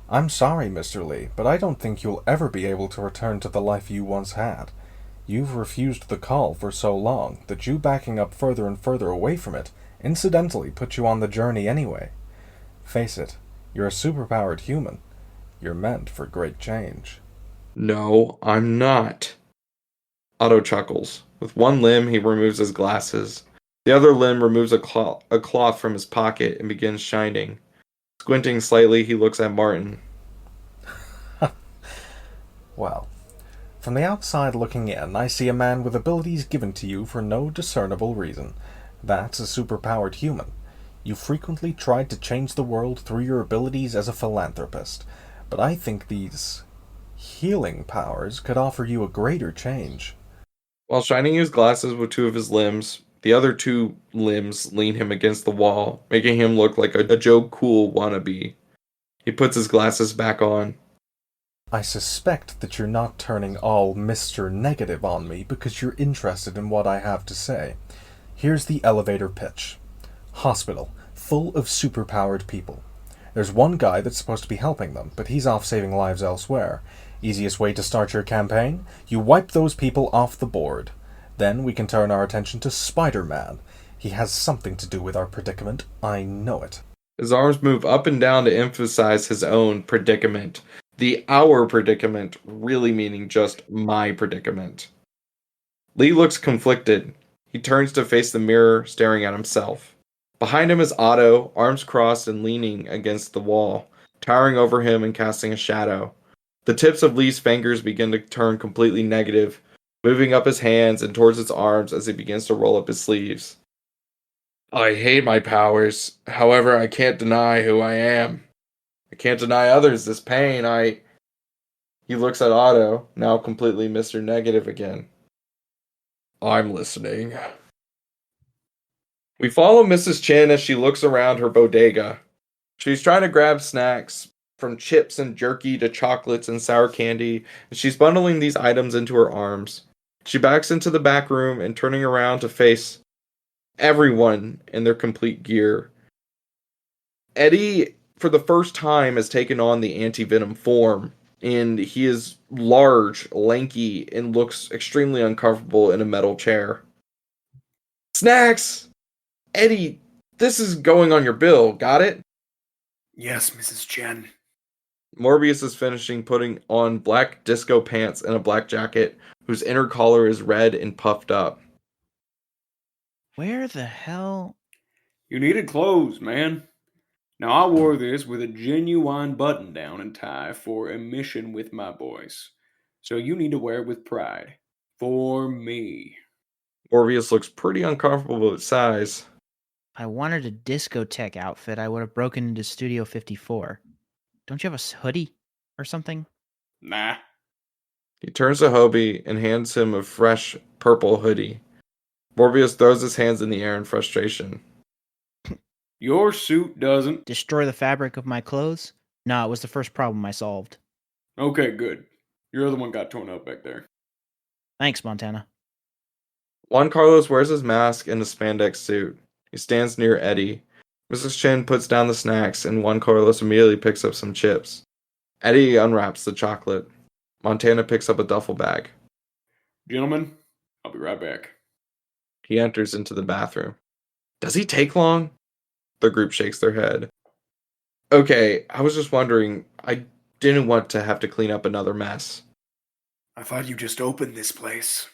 I'm sorry, Mr. Lee, but I don't think you'll ever be able to return to the life you once had. You've refused the call for so long that you backing up further and further away from it incidentally put you on the journey anyway. Face it, you're a superpowered human. You're meant for great change. No, I'm not. Otto chuckles. With one limb, he removes his glasses. The other limb removes a cloth from his pocket and begins shining. Squinting slightly, he looks at Martin. Well, from the outside looking in, I see a man with abilities given to you for no discernible reason. That's a superpowered human. You frequently tried to change the world through your abilities as a philanthropist, but I think these healing powers could offer you a greater change. While shining his glasses with two of his limbs, the other two limbs lean him against the wall, making him look like a Joe Cool wannabe. He puts his glasses back on. I suspect that you're not turning all Mr. Negative on me because you're interested in what I have to say. Here's the elevator pitch. Hospital, full of superpowered people. There's one guy that's supposed to be helping them, but he's off saving lives elsewhere. Easiest way to start your campaign? You wipe those people off the board. Then we can turn our attention to Spider-Man. He has something to do with our predicament. I know it. His arms move up and down to emphasize his own predicament. The our predicament really meaning just my predicament. Lee looks conflicted. He turns to face the mirror, staring at himself. Behind him is Otto, arms crossed and leaning against the wall, towering over him and casting a shadow. The tips of Lee's fingers begin to turn completely negative, moving up his hands and towards his arms as he begins to roll up his sleeves. I hate my powers. However, I can't deny who I am. I can't deny others this pain. He looks at Otto, now completely Mr. Negative again. I'm listening. We follow Mrs. Chin as she looks around her bodega. She's trying to grab snacks, from chips and jerky to chocolates and sour candy, and she's bundling these items into her arms. She backs into the back room and turning around to face everyone in their complete gear. Eddie, for the first time, has taken on the anti-venom form, and he is large, lanky, and looks extremely uncomfortable in a metal chair. Snacks! Eddie, this is going on your bill, got it? Yes, Mrs. Chen. Morbius is finishing putting on black disco pants and a black jacket, whose inner collar is red and puffed up. Where the hell? You needed clothes, man. Now, I wore this with a genuine button down and tie for a mission with my boys. So you need to wear it with pride. For me. Morbius looks pretty uncomfortable with size. If I wanted a discotheque outfit, I would have broken into Studio 54. Don't you have a hoodie or something? Nah. He turns to Hobie and hands him a fresh purple hoodie. Morbius throws his hands in the air in frustration. Your suit doesn't. Destroy the fabric of my clothes? No, it was the first problem I solved. Okay, good. Your other one got torn up back there. Thanks, Montana. Juan Carlos wears his mask and a spandex suit. He stands near Eddie. Mrs. Chen puts down the snacks, and Juan Carlos immediately picks up some chips. Eddie unwraps the chocolate. Montana picks up a duffel bag. Gentlemen, I'll be right back. He enters into the bathroom. Does he take long? The group shakes their head. Okay, I was just wondering. I didn't want to have to clean up another mess. I thought you just opened this place.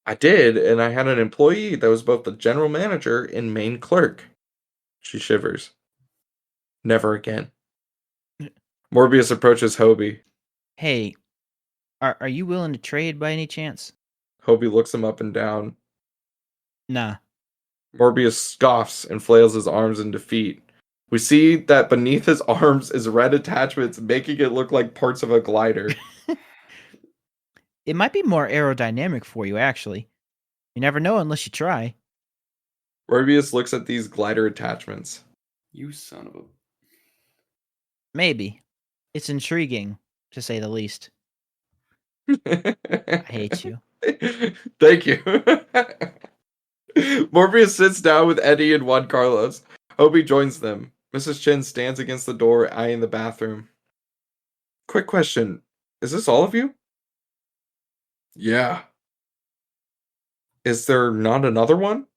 I did, and I had an employee that was both the general manager and main clerk. She shivers. Never again. Morbius approaches Hobie. Hey, are you willing to trade by any chance? Hobie looks him up and down. Nah. Morbius scoffs and flails his arms in defeat. We see that beneath his arms is red attachments, making it look like parts of a glider. It might be more aerodynamic for you, actually. You never know unless you try. Morbius looks at these glider attachments. You son of a... Maybe. It's intriguing, to say the least. I hate you. Thank you. Morbius sits down with Eddie and Juan Carlos. Hobie joins them. Mrs. Chin stands against the door, eyeing the bathroom. Quick question. Is this all of you? Yeah. Is there not another one?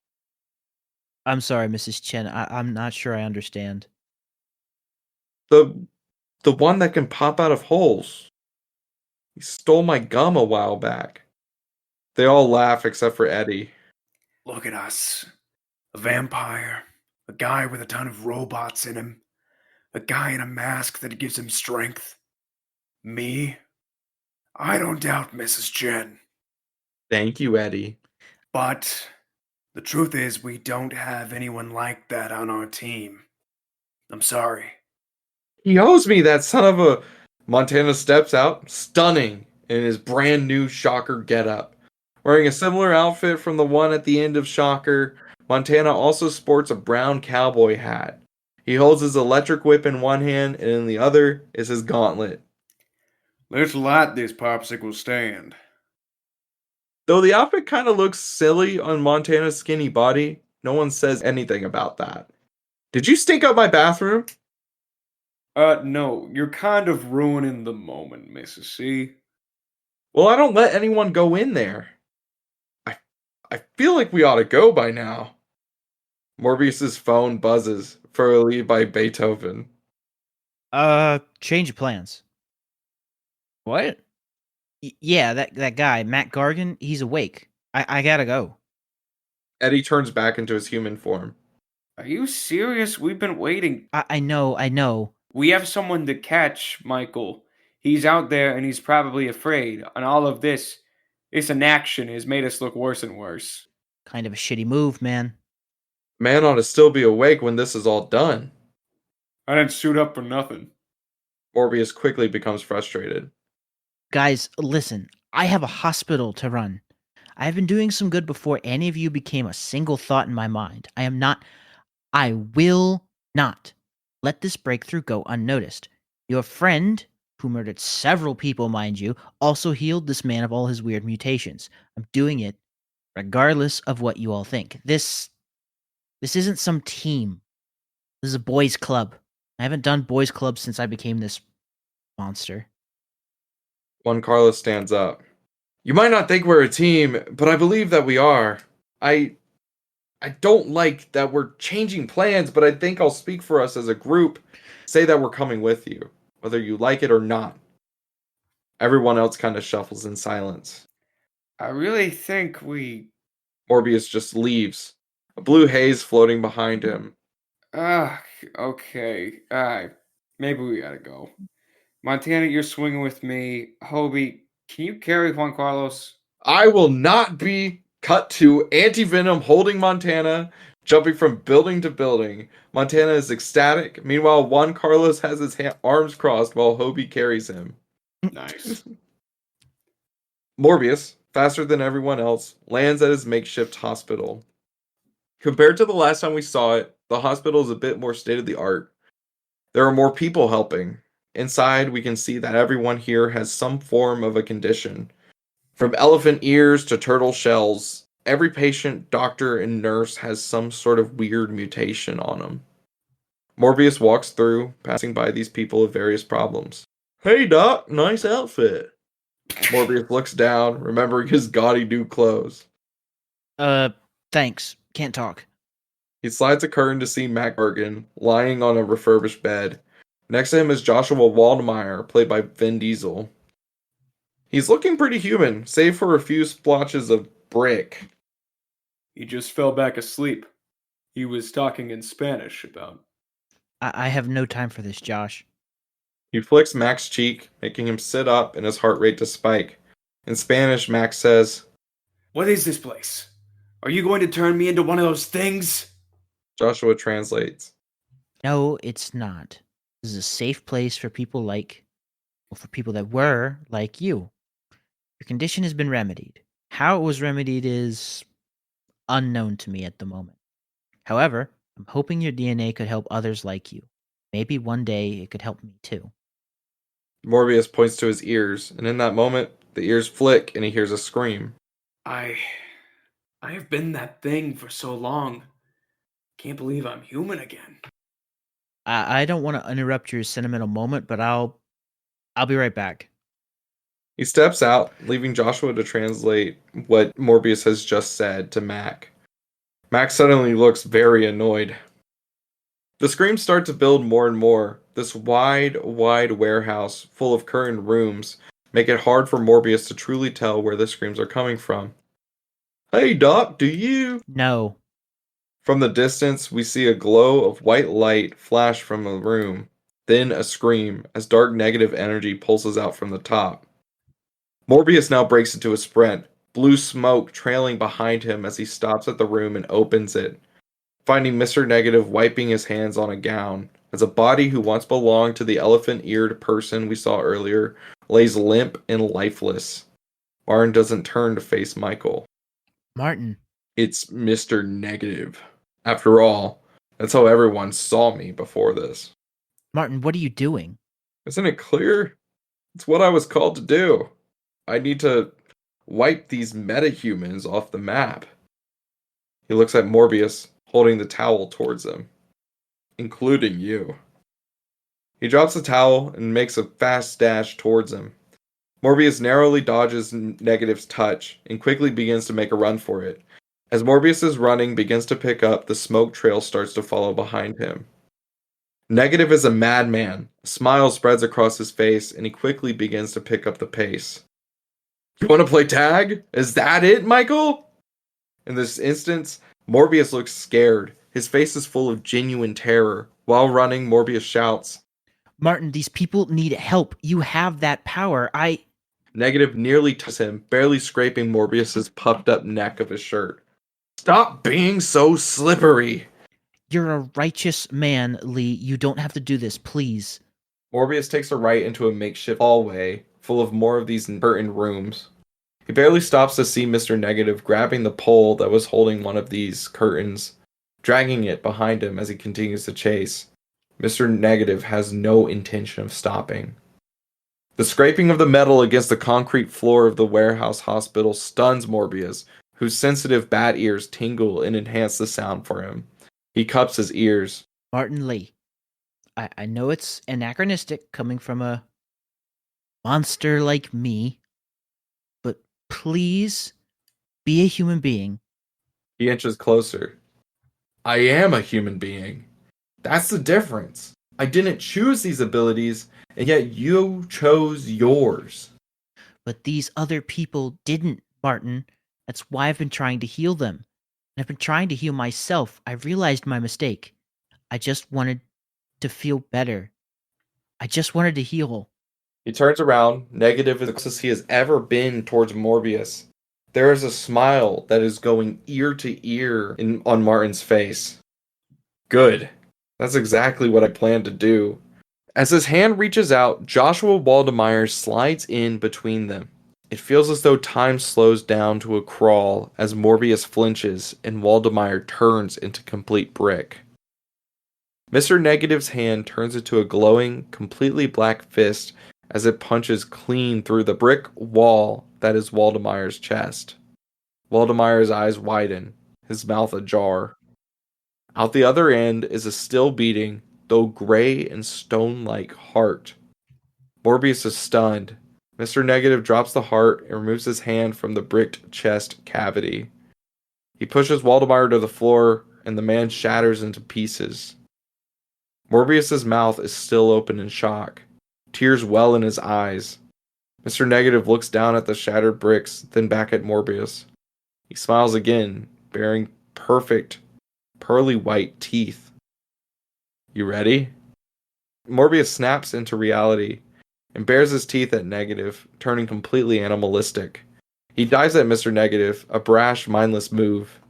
I'm sorry, Mrs. Chen. I'm not sure I understand. The one that can pop out of holes. He stole my gum a while back. They all laugh except for Eddie. Look at us. A vampire. A guy with a ton of robots in him. A guy in a mask that gives him strength. Me? I don't doubt Mrs. Chen. Thank you, Eddie. But the truth is we don't have anyone like that on our team. I'm sorry. He owes me, that son of a... Montana steps out, stunning, in his brand new Shocker getup. Wearing a similar outfit from the one at the end of Shocker, Montana also sports a brown cowboy hat. He holds his electric whip in one hand, and in the other is his gauntlet. Let's light this popsicle stand. Though the outfit kind of looks silly on Montana's skinny body, no one says anything about that. Did you stink up my bathroom? No, you're kind of ruining the moment, Mrs. C. Well, I don't let anyone go in there. I feel like we ought to go by now. Morbius's phone buzzes for a lead by Beethoven. Change of plans. What? Yeah, that guy, Matt Gargan, he's awake. I gotta go. Eddie turns back into his human form. Are you serious? We've been waiting. I know. We have someone to catch, Michael. He's out there and he's probably afraid. And all of this inaction has made us look worse and worse. Kind of a shitty move, man. Man ought to still be awake when this is all done. I didn't suit up for nothing. Morbius quickly becomes frustrated. Guys, listen. I have a hospital to run. I've been doing some good before any of you became a single thought in my mind. I will not let this breakthrough go unnoticed. Your friend, who murdered several people, mind you, also healed this man of all his weird mutations. I'm doing it regardless of what you all think. This isn't some team. This is a boys' club. I haven't done boys' club since I became this monster. Juan Carlos stands up. You might not think we're a team, but I believe that we are. I don't like that we're changing plans, but I think I'll speak for us as a group. Say that we're coming with you, whether you like it or not. Everyone else kind of shuffles in silence. I really think we... Morbius just leaves, a blue haze floating behind him. Okay. Maybe we gotta go. Montana, you're swinging with me. Hobie, can you carry Juan Carlos? I will not be cut to Anti-Venom holding Montana, jumping from building to building. Montana is ecstatic. Meanwhile, Juan Carlos has his arms crossed while Hobie carries him. Nice. Morbius, faster than everyone else, lands at his makeshift hospital. Compared to the last time we saw it, the hospital is a bit more state-of-the-art. There are more people helping. Inside, we can see that everyone here has some form of a condition. From elephant ears to turtle shells, every patient, doctor, and nurse has some sort of weird mutation on them. Morbius walks through, passing by these people with various problems. Hey doc, nice outfit. Morbius looks down, remembering his gaudy new clothes. Thanks. Can't talk. He slides a curtain to see Matt Bergen, lying on a refurbished bed. Next to him is Joshua Waldmeyer, played by Vin Diesel. He's looking pretty human, save for a few splotches of brick. He just fell back asleep. He was talking in Spanish about... I have no time for this, Josh. He flicks Mac's cheek, making him sit up and his heart rate to spike. In Spanish, Mac says, What is this place? Are you going to turn me into one of those things? Joshua translates. No, it's not. This is a safe place for people for people that were like you. Your condition has been remedied. How it was remedied is unknown to me at the moment. However, I'm hoping your DNA could help others like you. Maybe one day it could help me too. Morbius points to his ears, and in that moment, the ears flick and he hears a scream. I have been that thing for so long. Can't believe I'm human again. I don't want to interrupt your sentimental moment, but I'll be right back. He steps out, leaving Joshua to translate what Morbius has just said to Mac. Mac suddenly looks very annoyed. The screams start to build more and more. This wide warehouse full of curtained rooms make it hard for Morbius to truly tell where the screams are coming from. Hey, Doc, do you? No. From the distance, we see a glow of white light flash from the room, then a scream as dark negative energy pulses out from the top. Morbius now breaks into a sprint, blue smoke trailing behind him as he stops at the room and opens it, finding Mr. Negative wiping his hands on a gown, as a body who once belonged to the elephant-eared person we saw earlier lays limp and lifeless. Martin doesn't turn to face Michael. Martin. It's Mr. Negative. After all, that's how everyone saw me before this. Martin, what are you doing? Isn't it clear? It's what I was called to do. I need to wipe these metahumans off the map. He looks at Morbius, holding the towel towards him. Including you. He drops the towel and makes a fast dash towards him. Morbius narrowly dodges Negative's touch and quickly begins to make a run for it. As Morbius's running begins to pick up, the smoke trail starts to follow behind him. Negative is a madman. A smile spreads across his face, and he quickly begins to pick up the pace. You want to play tag? Is that it, Michael? In this instance, Morbius looks scared. His face is full of genuine terror. While running, Morbius shouts, Martin, these people need help. You have that power. Negative nearly touches him, barely scraping Morbius's puffed up neck of his shirt. Stop being so slippery! You're a righteous man, Lee. You don't have to do this, please. Morbius takes a right into a makeshift hallway full of more of these curtained rooms. He barely stops to see Mr. Negative grabbing the pole that was holding one of these curtains, dragging it behind him as he continues to chase. Mr. Negative has no intention of stopping. The scraping of the metal against the concrete floor of the warehouse hospital stuns Morbius, whose sensitive bat ears tingle and enhance the sound for him. He cups his ears. Martin Lee, I know it's anachronistic coming from a monster like me, but please be a human being. He inches closer. I am a human being. That's the difference. I didn't choose these abilities, and yet you chose yours. But these other people didn't, Martin. That's why I've been trying to heal them. And I've been trying to heal myself. I realized my mistake. I just wanted to feel better. I just wanted to heal. He turns around, negative as close as he has ever been towards Morbius. There is a smile that is going ear to ear on Martin's face. Good. That's exactly what I planned to do. As his hand reaches out, Joshua Waldemeier slides in between them. It feels as though time slows down to a crawl as Morbius flinches and Waldemeier turns into complete brick. Mr. Negative's hand turns into a glowing, completely black fist as it punches clean through the brick wall that is Waldemeier's chest. Waldemeier's eyes widen, his mouth ajar. Out the other end is a still beating, though gray and stone-like heart. Morbius is stunned. Mr. Negative drops the heart and removes his hand from the bricked chest cavity. He pushes Waldemeier to the floor, and the man shatters into pieces. Morbius's mouth is still open in shock. Tears well in his eyes. Mr. Negative looks down at the shattered bricks, then back at Morbius. He smiles again, bearing perfect, pearly white teeth. You ready? Morbius snaps into reality and bares his teeth at Negative, turning completely animalistic. He dives at Mr. Negative, a brash, mindless move.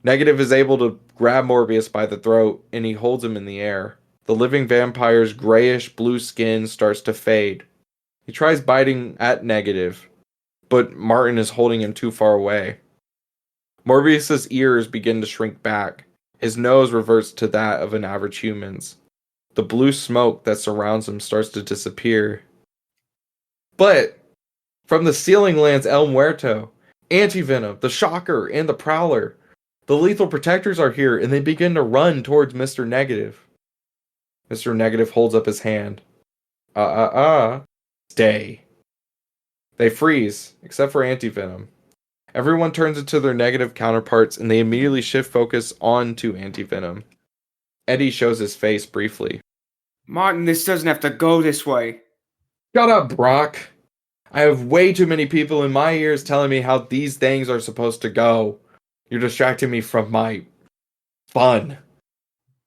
Negative is able to grab Morbius by the throat, and he holds him in the air. The living vampire's grayish blue skin starts to fade. He tries biting at Negative, but Martin is holding him too far away. Morbius's ears begin to shrink back. His nose reverts to that of an average human's. The blue smoke that surrounds him starts to disappear. But from the ceiling lands El Muerto, Antivenom, the Shocker, and the Prowler. The Lethal Protectors are here, and they begin to run towards Mr. Negative. Mr. Negative holds up his hand. Stay. They freeze, except for Antivenom. Everyone turns into their negative counterparts, and they immediately shift focus onto Antivenom. Eddie shows his face briefly. Martin, this doesn't have to go this way. Shut up, Brock. I have way too many people in my ears telling me how these things are supposed to go. You're distracting me from my fun.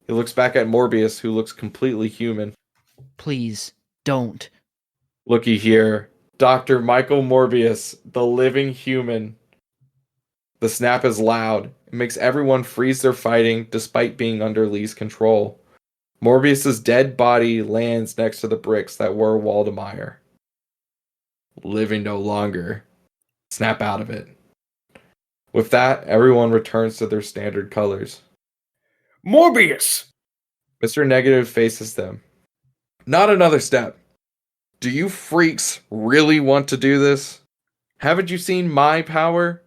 He looks back at Morbius, who looks completely human. Please, don't. Looky here. Dr. Michael Morbius, the living human. The snap is loud. It makes everyone freeze their fighting despite being under Lee's control. Morbius's dead body lands next to the bricks that were Waldemar. Living no longer. Snap out of it. With that, everyone returns to their standard colors. Morbius! Mr. Negative faces them. Not another step. Do you freaks really want to do this? Haven't you seen my power?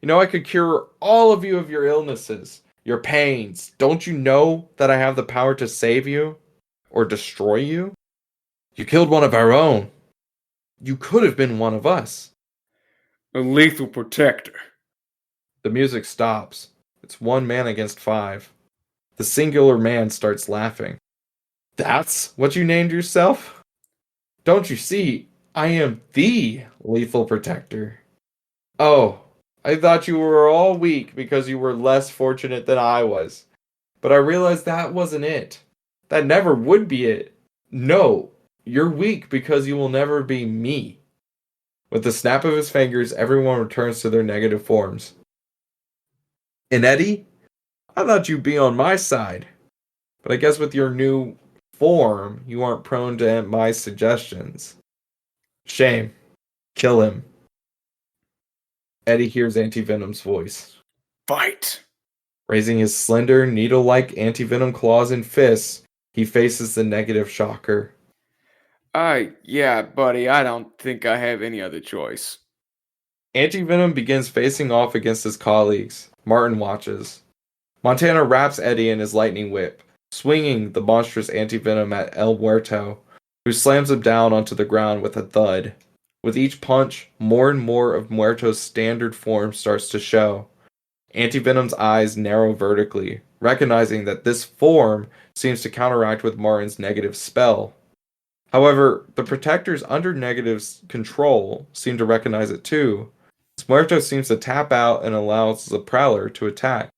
You know I could cure all of you of your illnesses, your pains. Don't you know that I have the power to save you? Or destroy you? You killed one of our own. You could have been one of us. A lethal protector. The music stops. It's 1 man against 5. The singular man starts laughing. That's what you named yourself? Don't you see, I am the lethal protector. Oh, I thought you were all weak because you were less fortunate than I was. But I realized that wasn't it. That never would be it. No, you're weak because you will never be me. With the snap of his fingers, everyone returns to their negative forms. And Eddie, I thought you'd be on my side. But I guess with your new form, you aren't prone to my suggestions. Shame. Kill him. Eddie hears Antivenom's voice. Fight! Raising his slender, needle-like Antivenom claws and fists, he faces the negative Shocker. Yeah, buddy, I don't think I have any other choice. Antivenom begins facing off against his colleagues. Martin watches. Montana wraps Eddie in his lightning whip, swinging the monstrous Antivenom at El Muerto, who slams him down onto the ground with a thud. With each punch, more and more of Muerto's standard form starts to show. Antivenom's eyes narrow vertically, recognizing that this form seems to counteract with Martin's negative spell. However, the protectors under Negative's control seem to recognize it too. Muerto seems to tap out and allows the Prowler to attack.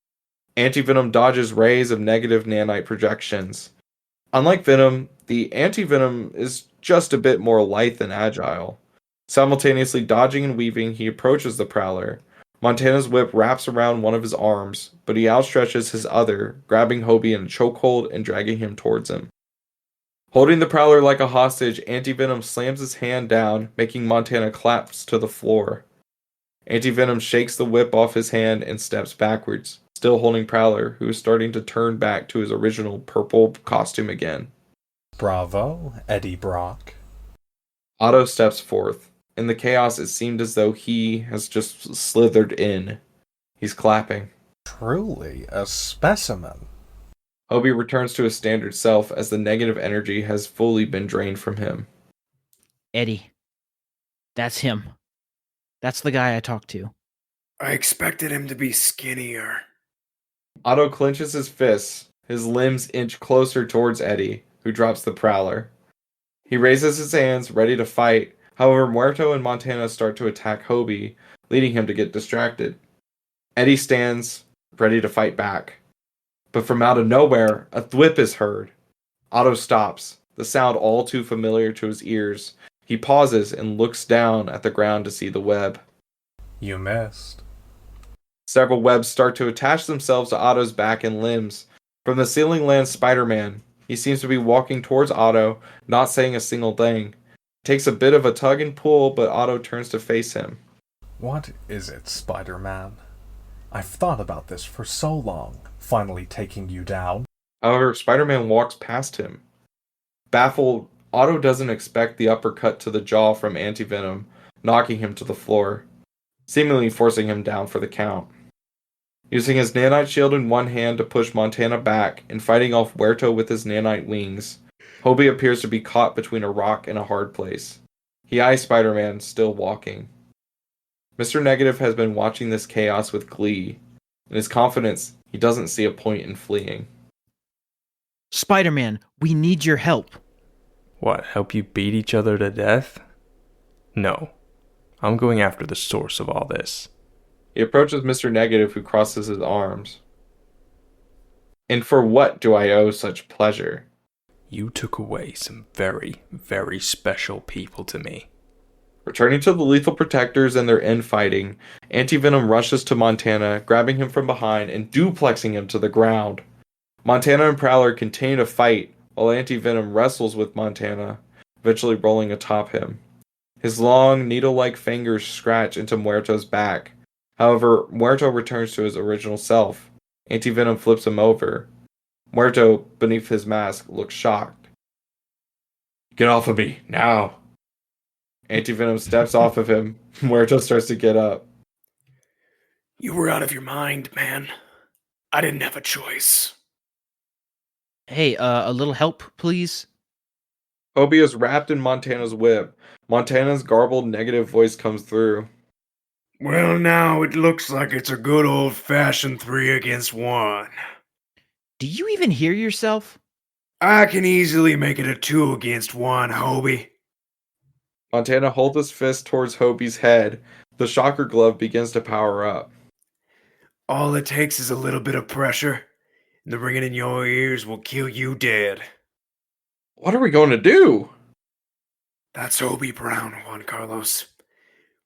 Antivenom dodges rays of negative nanite projections. Unlike Venom, the Antivenom is just a bit more lithe and agile. Simultaneously dodging and weaving, he approaches the Prowler. Montana's whip wraps around one of his arms, but he outstretches his other, grabbing Hobie in a chokehold and dragging him towards him. Holding the Prowler like a hostage, Antivenom slams his hand down, making Montana collapse to the floor. Antivenom shakes the whip off his hand and steps backwards, still holding Prowler, who is starting to turn back to his original purple costume again. Bravo, Eddie Brock. Otto steps forth. In the chaos, it seemed as though he has just slithered in. He's clapping. Truly a specimen. Hobie returns to his standard self as the negative energy has fully been drained from him. Eddie. That's him. That's the guy I talked to. I expected him to be skinnier. Otto clenches his fists. His limbs inch closer towards Eddie, who drops the Prowler. He raises his hands, ready to fight. However, Muerto and Montana start to attack Hobie, leading him to get distracted. Eddie stands, ready to fight back. But from out of nowhere, a thwip is heard. Otto stops, the sound all too familiar to his ears. He pauses and looks down at the ground to see the web. You missed. Several webs start to attach themselves to Otto's back and limbs. From the ceiling lands Spider-Man. He seems to be walking towards Otto, not saying a single thing. It takes a bit of a tug and pull, but Otto turns to face him. What is it, Spider-Man? I've thought about this for so long, finally taking you down. However, Spider-Man walks past him. Baffled, Otto doesn't expect the uppercut to the jaw from Anti-Venom, knocking him to the floor, seemingly forcing him down for the count. Using his nanite shield in one hand to push Montana back and fighting off Huerto with his nanite wings, Hobie appears to be caught between a rock and a hard place. He eyes Spider-Man, still walking. Mr. Negative has been watching this chaos with glee. In his confidence, he doesn't see a point in fleeing. Spider-Man, we need your help. What, help you beat each other to death? No. I'm going after the source of all this. He approaches Mr. Negative, who crosses his arms. And for what do I owe such pleasure? You took away some very, very special people to me. Returning to the Lethal Protectors and their infighting, Anti-Venom rushes to Montana, grabbing him from behind and duplexing him to the ground. Montana and Prowler continue to fight, while Anti-Venom wrestles with Montana, eventually rolling atop him. His long, needle-like fingers scratch into Muerto's back. However, Muerto returns to his original self. Anti-Venom flips him over. Muerto, beneath his mask, looks shocked. Get off of me, now! Anti-Venom steps off of him. Muerto starts to get up. You were out of your mind, man. I didn't have a choice. Hey, a little help, please? Hobie is wrapped in Montana's whip. Montana's garbled negative voice comes through. Well, now it looks like it's a good old-fashioned 3 against 1. Do you even hear yourself? I can easily make it a 2 against 1, Hobie. Montana holds his fist towards Hobie's head. The shocker glove begins to power up. All it takes is a little bit of pressure, and the ringing in your ears will kill you dead. What are we going to do? That's Hobie Brown, Juan Carlos.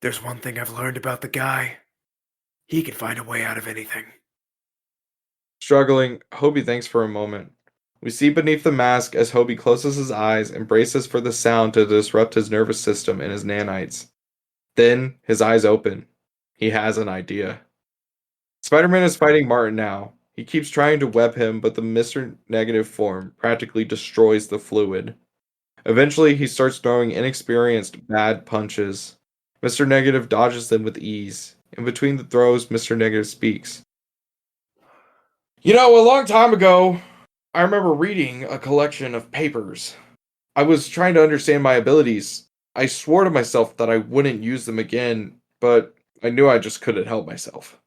There's one thing I've learned about the guy. He can find a way out of anything. Struggling, Hobie thinks for a moment. We see beneath the mask as Hobie closes his eyes and braces for the sound to disrupt his nervous system and his nanites. Then, his eyes open. He has an idea. Spider-Man is fighting Martin now. He keeps trying to web him, but the Mr. Negative form practically destroys the fluid. Eventually, he starts throwing inexperienced, bad punches. Mr. Negative dodges them with ease. In between the throws, Mr. Negative speaks. You know, a long time ago, I remember reading a collection of papers. I was trying to understand my abilities. I swore to myself that I wouldn't use them again, but I knew I just couldn't help myself.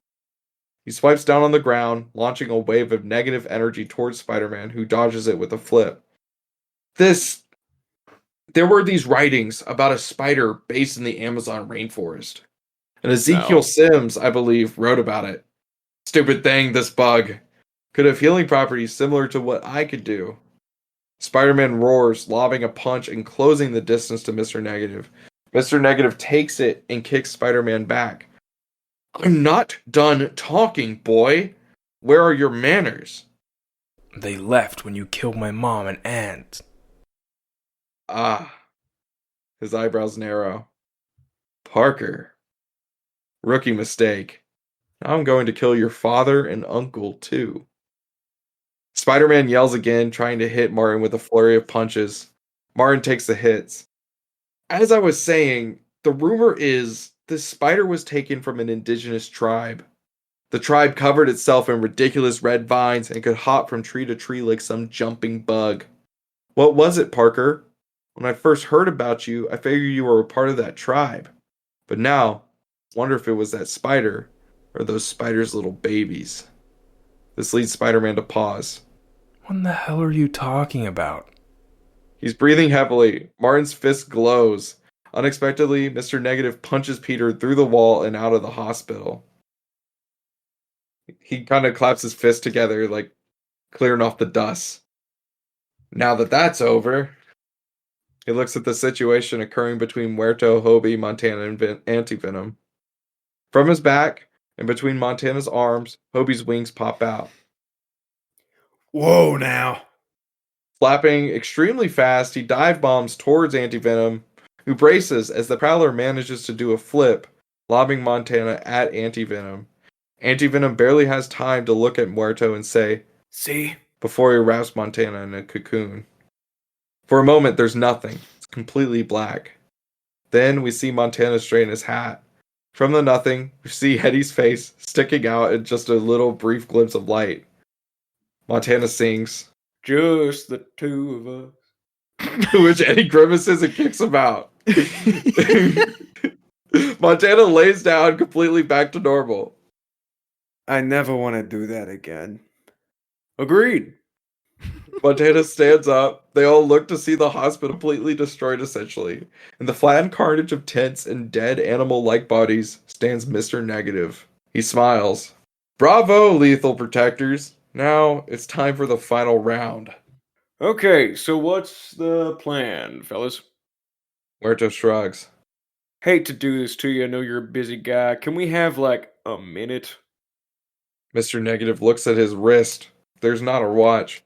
He swipes down on the ground, launching a wave of negative energy towards Spider-Man, who dodges it with a flip. There were these writings about a spider based in the Amazon rainforest. And Ezekiel Sims, I believe, wrote about it. Stupid thing, this bug. Could have healing properties similar to what I could do. Spider-Man roars, lobbing a punch and closing the distance to Mr. Negative. Mr. Negative takes it and kicks Spider-Man back. I'm not done talking, boy. Where are your manners? They left when you killed my mom and aunt. Ah. His eyebrows narrow. Parker. Rookie mistake. Now I'm going to kill your father and uncle, too. Spider-Man yells again, trying to hit Martin with a flurry of punches. Martin takes the hits. As I was saying, the rumor is this spider was taken from an indigenous tribe. The tribe covered itself in ridiculous red vines and could hop from tree to tree like some jumping bug. What was it, Parker? When I first heard about you, I figured you were a part of that tribe. But now, I wonder if it was that spider, or those spiders' little babies. This leads Spider-Man to pause. What the hell are you talking about? He's breathing heavily. Martin's fist glows. Unexpectedly, Mr. Negative punches Peter through the wall and out of the hospital. He kind of claps his fist together, like clearing off the dust. Now that that's over, he looks at the situation occurring between Muerto, Hobie, Montana, and Anti-Venom. From his back, and between Montana's arms, Hobie's wings pop out. Whoa now. Flapping extremely fast, he dive bombs towards Anti-Venom, who braces as the Prowler manages to do a flip, lobbing Montana at Anti-Venom. Anti-Venom barely has time to look at Muerto and say, See? before he wraps Montana in a cocoon. For a moment, there's nothing. It's completely black. Then we see Montana straighten his hat. From the nothing, we see Eddie's face sticking out in just a little brief glimpse of light. Montana sings, Just the two of us. to which Eddie grimaces and kicks him out. Montana lays down completely back to normal. I never want to do that again. Agreed. Montana stands up. They all look to see the hospital completely destroyed essentially. In the flattened carnage of tents and dead animal-like bodies stands Mr. Negative. He smiles. Bravo, lethal protectors. Now it's time for the final round. Okay, so what's the plan, fellas? Muerto shrugs. Hate to do this to you. I know you're a busy guy. Can we have like a minute? Mr. Negative looks at his wrist. There's not a watch.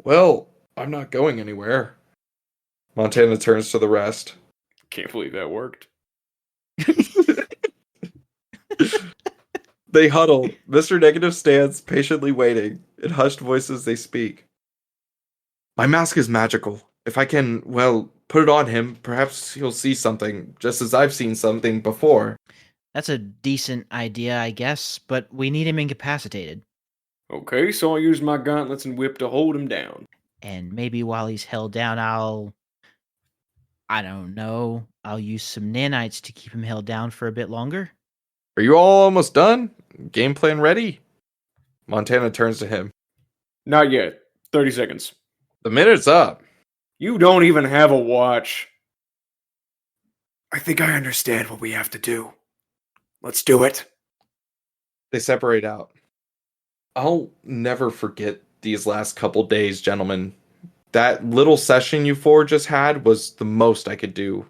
Well, I'm not going anywhere. Montana turns to the rest. Can't believe that worked. They huddle. Mr. Negative stands, patiently waiting. In hushed voices, they speak. My mask is magical. If I can, well, put it on him, perhaps he'll see something, just as I've seen something before. That's a decent idea, I guess, but we need him incapacitated. Okay, so I'll use my gauntlets and whip to hold him down. And maybe while he's held down, I don't know, I'll use some nanites to keep him held down for a bit longer. Are you all almost done? Game plan ready? Montana turns to him. Not yet. 30 seconds. The minute's up. You don't even have a watch. I think I understand what we have to do. Let's do it. They separate out. I'll never forget these last couple days, gentlemen. That little session you four just had was the most I could do.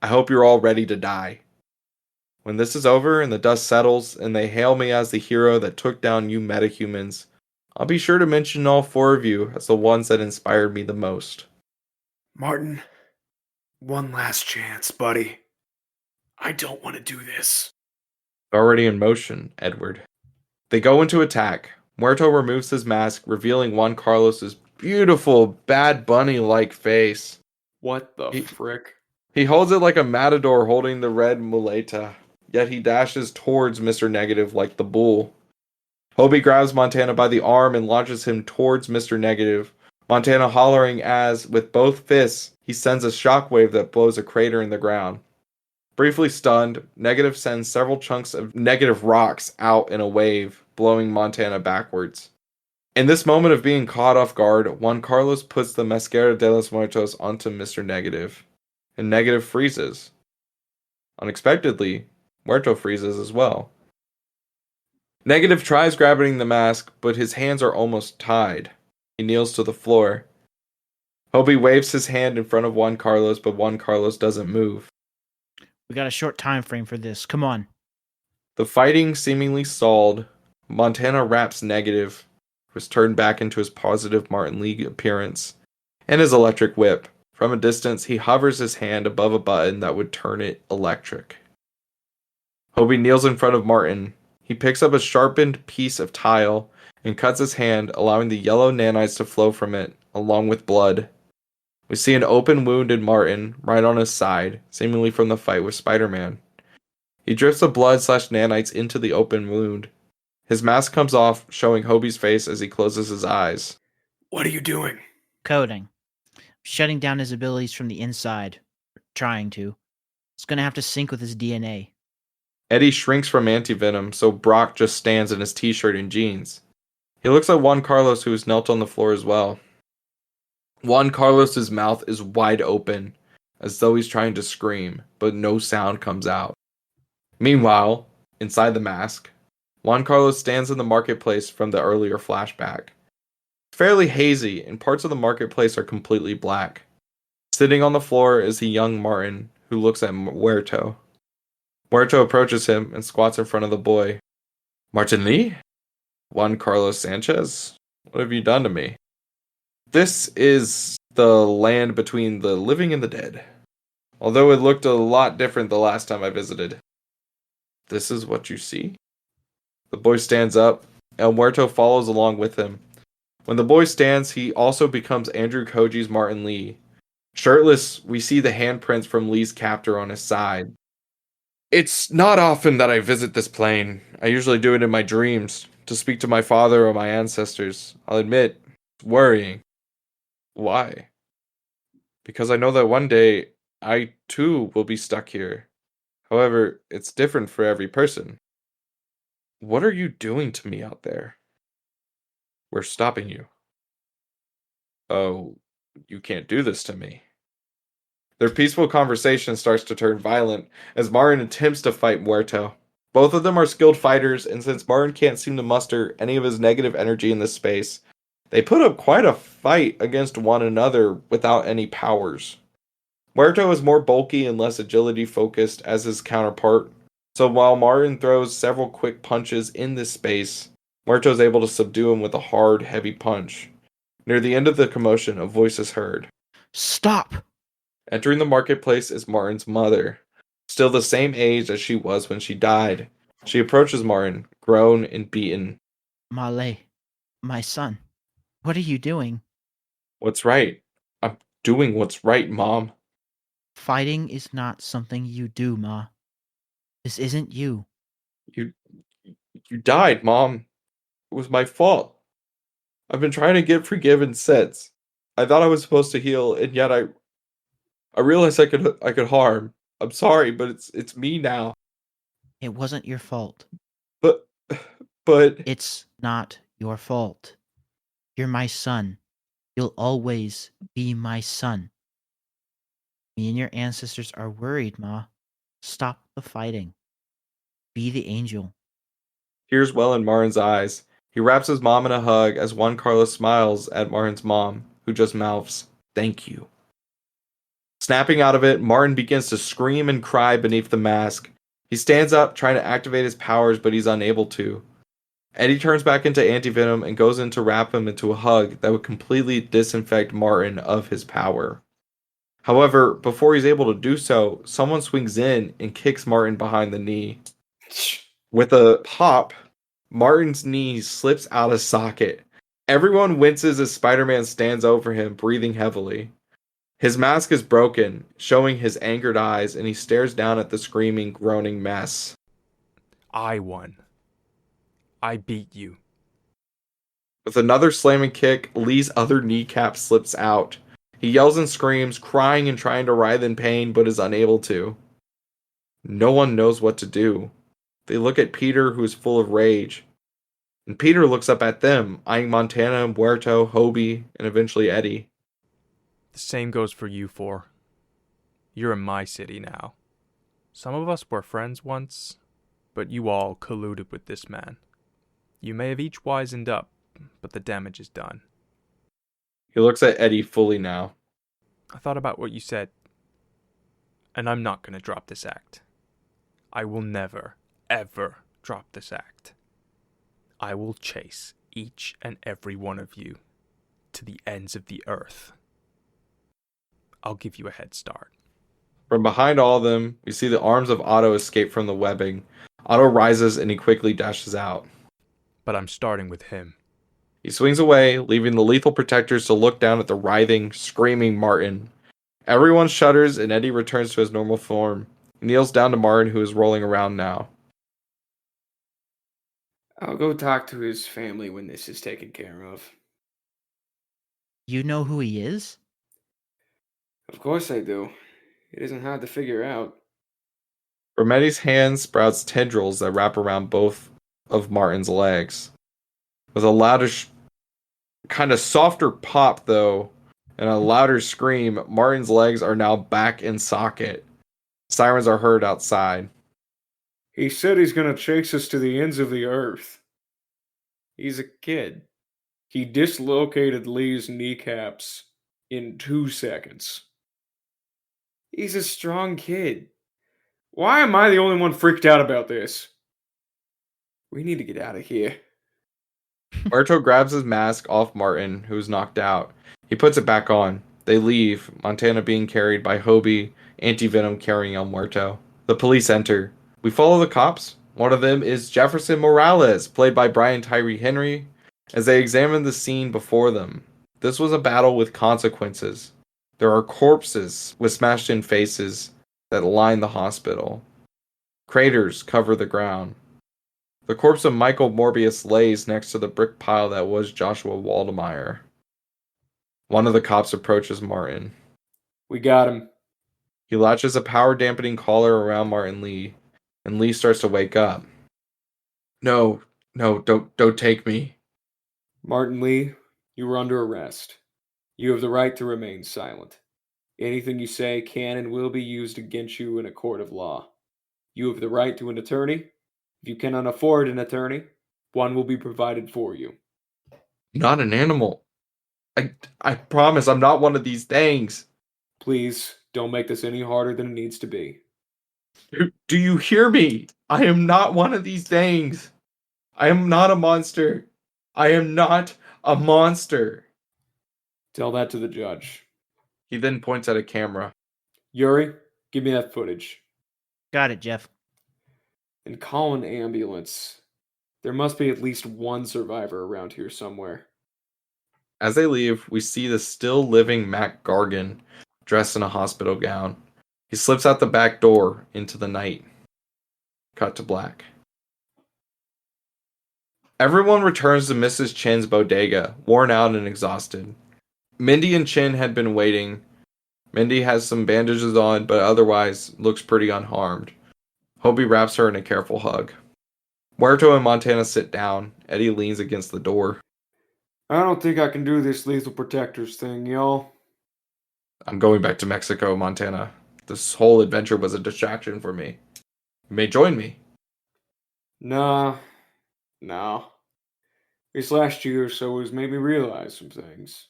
I hope you're all ready to die. When this is over and the dust settles and they hail me as the hero that took down you metahumans, I'll be sure to mention all four of you as the ones that inspired me the most. Martin, one last chance, buddy. I don't want to do this. Already in motion, Edward. They go into attack. Muerto removes his mask, revealing Juan Carlos's beautiful Bad Bunny-like face. What the frick? He holds it like a matador holding the red muleta, yet he dashes towards Mr. Negative like the bull. Hobie grabs Montana by the arm and launches him towards Mr. Negative, Montana hollering as, with both fists, he sends a shockwave that blows a crater in the ground. Briefly stunned, Negative sends several chunks of negative rocks out in a wave, blowing Montana backwards. In this moment of being caught off guard, Juan Carlos puts the Mascara de los Muertos onto Mr. Negative, and Negative freezes. Unexpectedly, Muerto freezes as well. Negative tries grabbing the mask, but his hands are almost tied. He kneels to the floor. Hobie waves his hand in front of Juan Carlos, but Juan Carlos doesn't move. We got a short time frame for this. Come on. The fighting seemingly stalled. Montana wraps Negative, who's turned back into his positive Martin League appearance, and his electric whip. From a distance, he hovers his hand above a button that would turn it electric. Hobie kneels in front of Martin. He picks up a sharpened piece of tile and cuts his hand, allowing the yellow nanites to flow from it, along with blood. We see an open wound in Martin, right on his side, seemingly from the fight with Spider-Man. He drifts the blood/nanites into the open wound. His mask comes off, showing Hobie's face as he closes his eyes. What are you doing? Coding. Shutting down his abilities from the inside. Or trying to. It's gonna have to sync with his DNA. Eddie shrinks from Anti-Venom, so Brock just stands in his t-shirt and jeans. He looks at Juan Carlos, who is knelt on the floor as well. Juan Carlos's mouth is wide open, as though he's trying to scream, but no sound comes out. Meanwhile, inside the mask, Juan Carlos stands in the marketplace from the earlier flashback. It's fairly hazy, and parts of the marketplace are completely black. Sitting on the floor is the young Martin, who looks at Muerto. Muerto approaches him and squats in front of the boy. Martin Lee? Juan Carlos Sanchez? What have you done to me? This is the land between the living and the dead. Although it looked a lot different the last time I visited. This is what you see? The boy stands up. El Muerto follows along with him. When the boy stands, he also becomes Andrew Koji's Martin Lee. Shirtless, we see the handprints from Lee's captor on his side. It's not often that I visit this plane. I usually do it in my dreams, to speak to my father or my ancestors. I'll admit, it's worrying. Why? Because I know that one day, I too will be stuck here. However, it's different for every person. What are you doing to me out there? We're stopping you. Oh, you can't do this to me. Their peaceful conversation starts to turn violent as Martin attempts to fight Muerto. Both of them are skilled fighters, and since Martin can't seem to muster any of his negative energy in this space, they put up quite a fight against one another without any powers. Muerto is more bulky and less agility focused as his counterpart, so while Martin throws several quick punches in this space, Muerto is able to subdue him with a hard, heavy punch. Near the end of the commotion, a voice is heard. Stop! Entering the marketplace is Martin's mother, still the same age as she was when she died. She approaches Martin, grown and beaten. Male, my son, what are you doing? What's right? I'm doing what's right, Mom. Fighting is not something you do, Ma. This isn't you. You died, Mom. It was my fault. I've been trying to get forgiven since. I thought I was supposed to heal, and yet I realized I could harm. I'm sorry, but it's me now. It wasn't your fault. But but It's not your fault. You're my son. You'll always be my son. Me and your ancestors are worried, Ma. Stop the fighting. Be the angel. tears well in Martin's eyes. He wraps his mom in a hug as Juan Carlos smiles at Martin's mom, who just mouths, "Thank you." Snapping out of it, Martin begins to scream and cry beneath the mask. He stands up, trying to activate his powers, but he's unable to. Eddie turns back into anti-venom and goes in to wrap him into a hug that would completely disinfect Martin of his power. However, before he's able to do so, someone swings in and kicks Martin behind the knee. With a pop, Martin's knee slips out of socket. Everyone winces as Spider-Man stands over him, breathing heavily. His mask is broken, showing his angered eyes, and he stares down at the screaming, groaning mess. I won. I beat you. With another slamming kick, Lee's other kneecap slips out. He yells and screams, crying and trying to writhe in pain, but is unable to. No one knows what to do. They look at Peter, who is full of rage. And Peter looks up at them, eyeing Montana, Muerto, Hobie, and eventually Eddie. The same goes for you four. You're in my city now. Some of us were friends once, but you all colluded with this man. You may have each wisened up, but the damage is done. He looks at Eddie fully now. I thought about what you said, and I'm not going to drop this act. I will never, ever drop this act. I will chase each and every one of you to the ends of the earth. I'll give you a head start. From behind all of them, we see the arms of Otto escape from the webbing. Otto rises and he quickly dashes out. But I'm starting with him. He swings away, leaving the lethal protectors to look down at the writhing, screaming Martin. Everyone shudders and Eddie returns to his normal form. He kneels down to Martin, who is rolling around now. I'll go talk to his family when this is taken care of. You know who he is? Of course I do. It isn't hard to figure out. From Eddie's hand sprouts tendrils that wrap around both of Martin's legs. With a loudish, kind of softer pop, though, and a louder scream, Martin's legs are now back in socket. Sirens are heard outside. He said he's gonna chase us to the ends of the earth. He's a kid. He dislocated Lee's kneecaps in 2 seconds. He's a strong kid. Why am I the only one freaked out about this? We need to get out of here. Otto grabs his mask off Martin, who's knocked out. He puts it back on. They leave, Montana being carried by Hobie, Anti-Venom carrying El Muerto. The police enter. We follow the cops. One of them is Jefferson Morales, played by Brian Tyree Henry, as they examine the scene before them. This was a battle with consequences. There are corpses with smashed-in faces that line the hospital. Craters cover the ground. The corpse of Michael Morbius lays next to the brick pile that was Joshua Waldemeier. One of the cops approaches Martin. We got him. He latches a power dampening collar around Martin Lee, and Lee starts to wake up. No, don't take me. Martin Lee, you were under arrest. You have the right to remain silent. Anything you say can and will be used against you in a court of law. You have the right to an attorney. If you cannot afford an attorney, one will be provided for you. Not an animal. I promise I'm not one of these things. Please, don't make this any harder than it needs to be. Do you hear me? I am not one of these things. I am not a monster. I am not a monster. Tell that to the judge. He then points at a camera. Yuri, give me that footage. Got it, Jeff. And call an ambulance. There must be at least one survivor around here somewhere. As they leave, we see the still living Mac Gargan, dressed in a hospital gown. He slips out the back door into the night. Cut to black. Everyone returns to Mrs. Chin's bodega, worn out and exhausted. Mindy and Chin had been waiting. Mindy has some bandages on, but otherwise looks pretty unharmed. Hobie wraps her in a careful hug. Muerto and Montana sit down. Eddie leans against the door. I don't think I can do this lethal protectors thing, y'all. I'm going back to Mexico, Montana. This whole adventure was a distraction for me. You may join me. Nah. This last year or so has made me realize some things.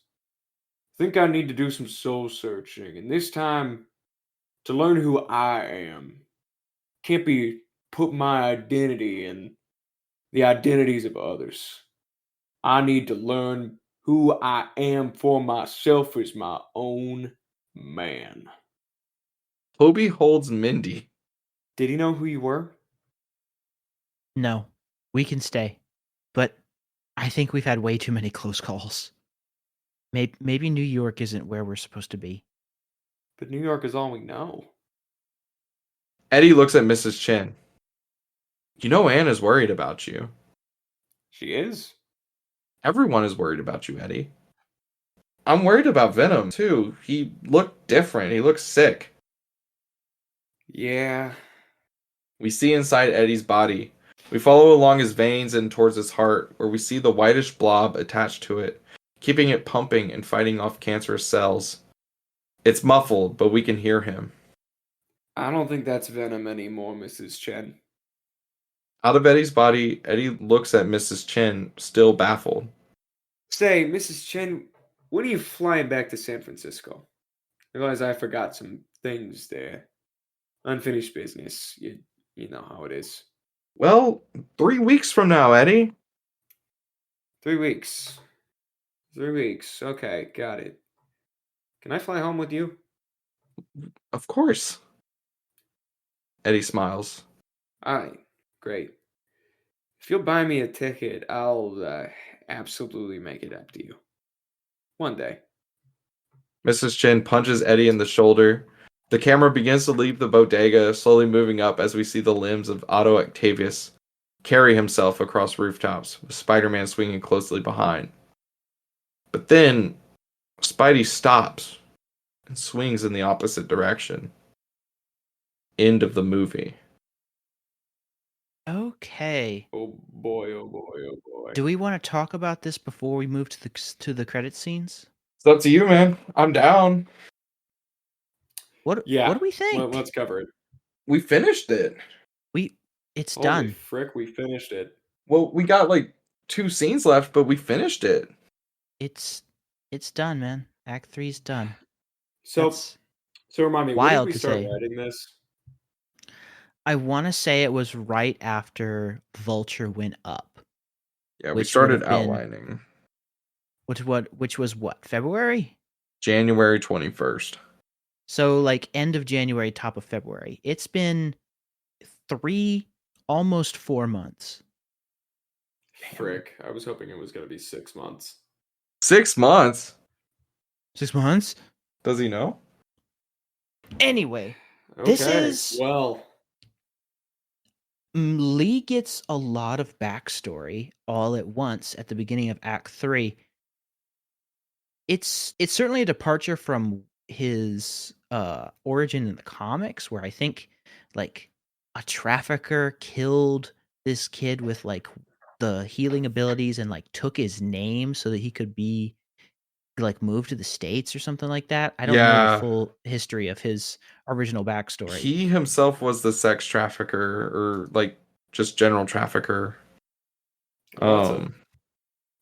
I think I need to do some soul searching, and this time, to learn who I am. Can't be put my identity in the identities of others. I need to learn who I am for myself as my own man. Hobie holds Mindy. Did he know who you were? No, we can stay. But I think we've had way too many close calls. Maybe New York isn't where we're supposed to be. But New York is all we know. Eddie looks at Mrs. Chin. You know Anne is worried about you. She is? Everyone is worried about you, Eddie. I'm worried about Venom, too. He looked different. He looked sick. Yeah. We see inside Eddie's body. We follow along his veins and towards his heart, where we see the whitish blob attached to it, keeping it pumping and fighting off cancerous cells. It's muffled, but we can hear him. I don't think that's Venom anymore, Mrs. Chen. Out of Eddie's body, Eddie looks at Mrs. Chin, still baffled. Say, Mrs. Chen, when are you flying back to San Francisco? I realize I forgot some things there. Unfinished business. You know how it is. Well, 3 weeks from now, Eddie. 3 weeks. 3 weeks. Okay, got it. Can I fly home with you? Of course. Eddie smiles. Alright, great. If you'll buy me a ticket, I'll absolutely make it up to you. One day. Mrs. Chin punches Eddie in the shoulder. The camera begins to leave the bodega, slowly moving up as we see the limbs of Otto Octavius carry himself across rooftops, with Spider-Man swinging closely behind. But then, Spidey stops and swings in the opposite direction. End of the movie. Okay. Oh boy, oh boy, oh boy. Do we want to talk about this before we move to the credit scenes? It's up to you, man. I'm down. What do we think? Let's cover it. We finished it. It's Holy done. frick, we finished it. Well, we got like 2 scenes left, but we finished it. It's done, man. Act 3's done. So That's remind me, when did wild we to start say. writing this? I want to say it was right after Vulture went up, Yeah, we which would started have been outlining which was what, February? January 21st. So like end of January, top of February. It's been almost 4 months. Frick. I was hoping it was going to be 6 months. 6 months? 6 months? Does he know? Anyway, Okay. this is Well, Lee gets a lot of backstory all at once at the beginning of Act 3. It's certainly a departure from his origin in the comics, where I think like a trafficker killed this kid with like the healing abilities and like took his name so that he could be like moved to the States or something like that. I don't know the Yeah. full history of his original backstory. He himself was the sex trafficker, or like just general trafficker. well, that's a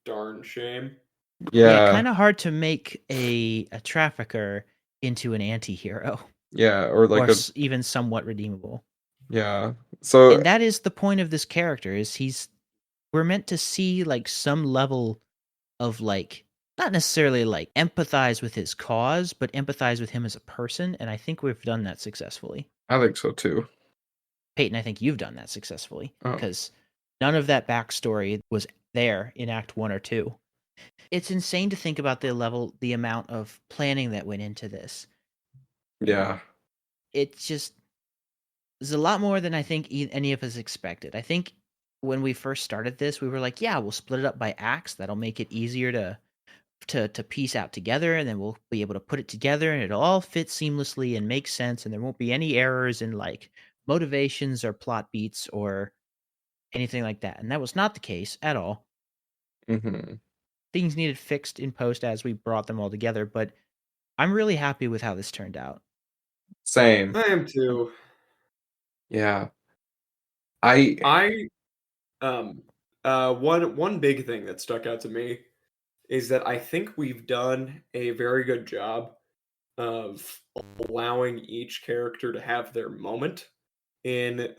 darn shame. Yeah, Yeah. kind of hard to make a trafficker into an anti-hero Yeah, or like or a even somewhat redeemable. yeah. So And that is the point of this character, is we're meant to see like some level of like not necessarily like empathize with his cause, but empathize with him as a person, and I think we've done that successfully. I think so too. Peyton, I think you've done that successfully Oh. because none of that backstory was there in Act 1 or 2. It's insane to think about the amount of planning that went into this. Yeah. It's just there's a lot more than I think any of us expected. I think when we first started this, we were like, yeah, we'll split it up by acts. That'll make it easier to piece out together, and then we'll be able to put it together and it'll all fit seamlessly and make sense, and there won't be any errors in like motivations or plot beats or anything like that. And that was not the case at all. Mm-hmm. Things needed fixed in post as we brought them all together, but I'm really happy with how this turned out. Same. I am too. Yeah. I one big thing that stuck out to me is that I think we've done a very good job of allowing each character to have their moment in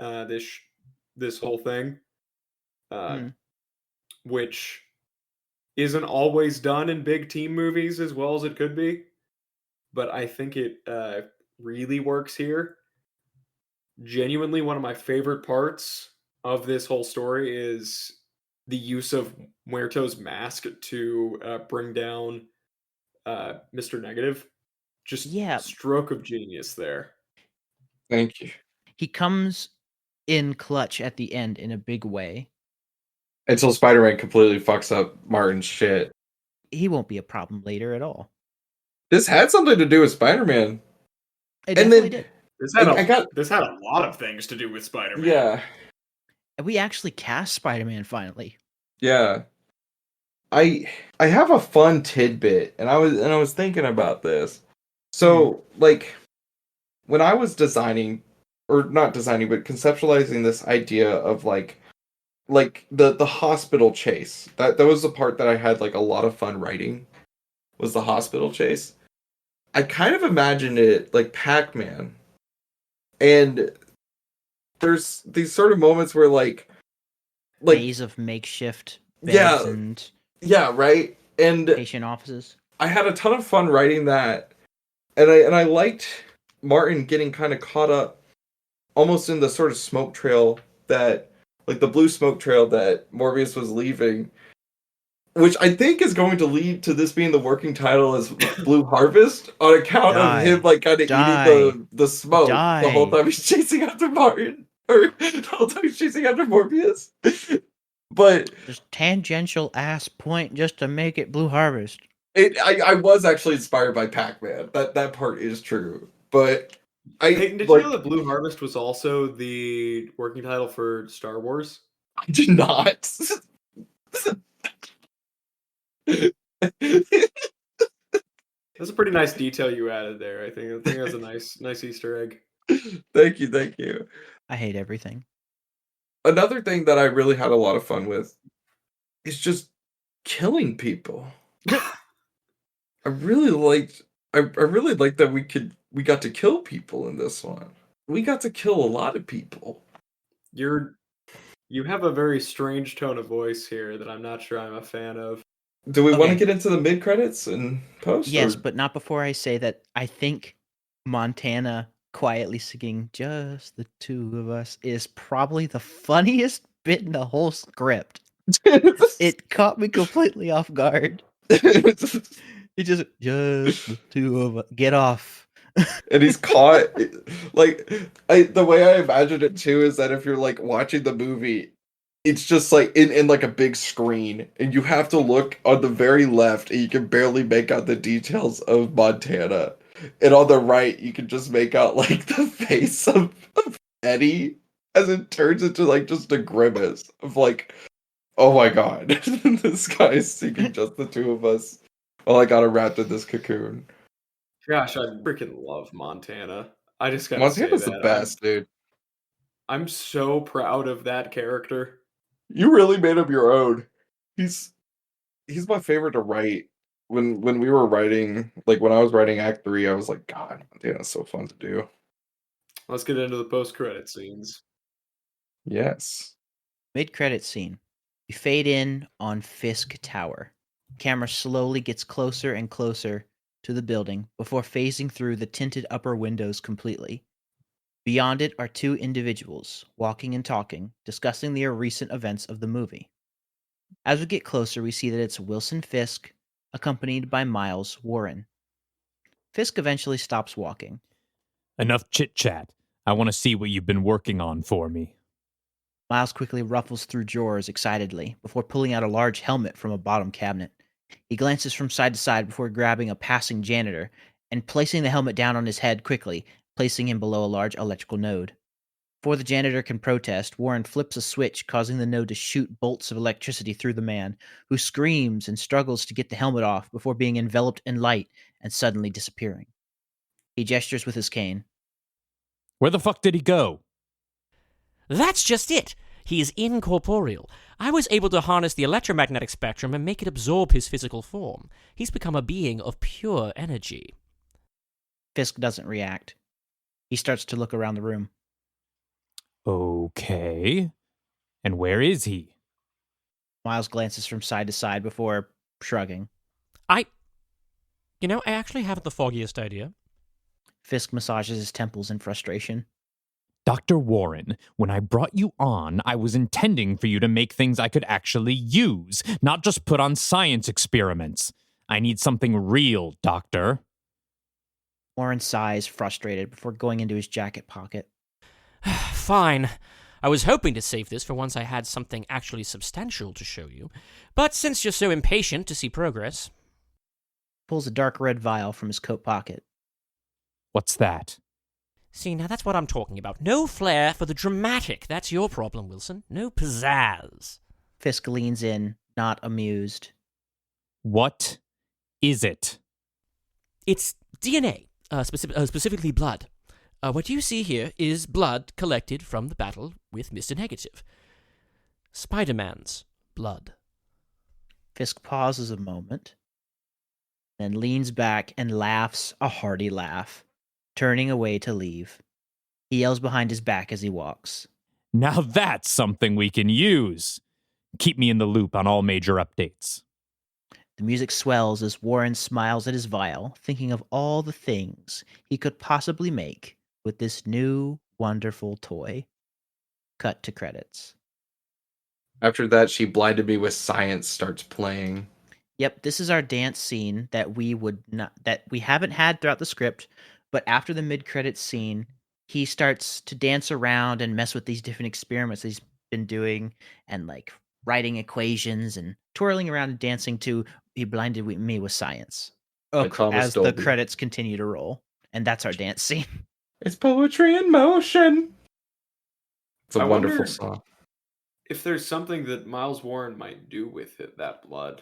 this whole thing, Mm. which isn't always done in big team movies as well as it could be, but I think it really works here. Genuinely, one of my favorite parts of this whole story is the use of Muerto's mask to bring down Mr. Negative. Just Yeah. stroke of genius there. Thank you. He comes in clutch at the end in a big way. Until Spider-Man completely fucks up Martin's shit. He won't be a problem later at all. This had something to do with Spider-Man. It And definitely then- did. This had a lot of things to do with Spider-Man. Yeah. And we actually cast Spider-Man finally. Yeah. I have a fun tidbit, and I was thinking about this. So, like, when I was designing, or not designing, but conceptualizing this idea of like the hospital chase. That was the part that I had like a lot of fun writing, was the hospital chase. I kind of imagined it like Pac-Man. And there's these sort of moments where like Days of makeshift beds Yeah. and yeah, right? And patient offices. I had a ton of fun writing that, and I liked Martin getting kind of caught up almost in the sort of smoke trail that, like the blue smoke trail that Morbius was leaving, which I think is going to lead to this being the working title as Blue Harvest on account Die. of him like kind of Die. eating the smoke the whole Die. time he's chasing after Martin, or the whole time he's chasing after Morbius. But Just tangential ass point just to make it Blue Harvest. I was actually inspired by Pac-Man. That part is true. But Peyton, did like, you know that Blue Harvest was also the working title for Star Wars? I did not. That's a pretty nice detail you added there. I think that's a nice Easter egg. Thank you. I hate everything. Another thing that I really had a lot of fun with is just killing people. I really liked that we got to kill people in this one. we got to kill a lot of people. You have a very strange tone of voice here that I'm not sure I'm a fan of. Do we want to Okay. get into the mid credits and post? Yes, or- but not before I say that I think Montana quietly singing "Just the Two of Us" is probably the funniest bit in the whole script. It caught me completely off guard. He just the two of us. Get off. and he's caught. Like, the way I imagined it too is that if you're like watching the movie, it's just like in like a big screen, and you have to look on the very left, and you can barely make out the details of Montana, and on the right, you can just make out like the face of Eddie as it turns into like just a grimace of like, oh my god, this guy is singing just the two of us. While I got wrapped in this cocoon. Gosh, I freaking love Montana. I just gotta say Montana's the that. best, dude. I'm so proud of that character. You really made him your own. He's my favorite to write. When we were writing, like when I was writing Act 3, I was like, God, Montana's so fun to do. Let's get into the post-credit scenes. Yes. Mid-credit scene. We fade in on Fisk Tower. Camera slowly gets closer and closer to the building before phasing through the tinted upper windows completely. Beyond it are two individuals, walking and talking, discussing the recent events of the movie. As we get closer, we see that it's Wilson Fisk, accompanied by Miles Warren. Fisk eventually stops walking. Enough chit-chat. I want to see what you've been working on for me. Miles quickly ruffles through drawers excitedly before pulling out a large helmet from a bottom cabinet. He glances from side to side before grabbing a passing janitor and placing the helmet down on his head quickly, placing him below a large electrical node. Before the janitor can protest, Warren flips a switch, causing the node to shoot bolts of electricity through the man, who screams and struggles to get the helmet off before being enveloped in light and suddenly disappearing. He gestures with his cane. Where the fuck did he go? That's just it. He is incorporeal. I was able to harness the electromagnetic spectrum and make it absorb his physical form. He's become a being of pure energy. Fisk doesn't react. He starts to look around the room. Okay. And where is he? Miles glances from side to side before shrugging. I actually haven't the foggiest idea. Fisk massages his temples in frustration. Dr. Warren, when I brought you on, I was intending for you to make things I could actually use, not just put on science experiments. I need something real, Doctor. Warren sighs, frustrated, before going into his jacket pocket. Fine. I was hoping to save this for once I had something actually substantial to show you. But since you're so impatient to see progress... Pulls a dark red vial from his coat pocket. What's that? See, now that's what I'm talking about. No flair for the dramatic. That's your problem, Wilson. No pizzazz. Fisk leans in, not amused. What is it? It's DNA, specifically blood. What you see here is blood collected from the battle with Mr. Negative. Spider-Man's blood. Fisk pauses a moment, then leans back and laughs a hearty laugh, turning away to leave. He yells behind his back as he walks. Now that's something we can use. Keep me in the loop on all major updates. The music swells as Warren smiles at his vial, thinking of all the things he could possibly make with this new, wonderful toy. Cut to credits. After that, She Blinded Me with Science starts playing. Yep, this is our dance scene that we haven't had throughout the script, but after the mid-credits scene, he starts to dance around and mess with these different experiments he's been doing and like writing equations and twirling around and dancing to He Blinded Me with Science. As the credits continue to roll. And that's our dance scene. It's poetry in motion. It's a I wonderful wonder song. if there's something that Miles Warren might do with it, that blood.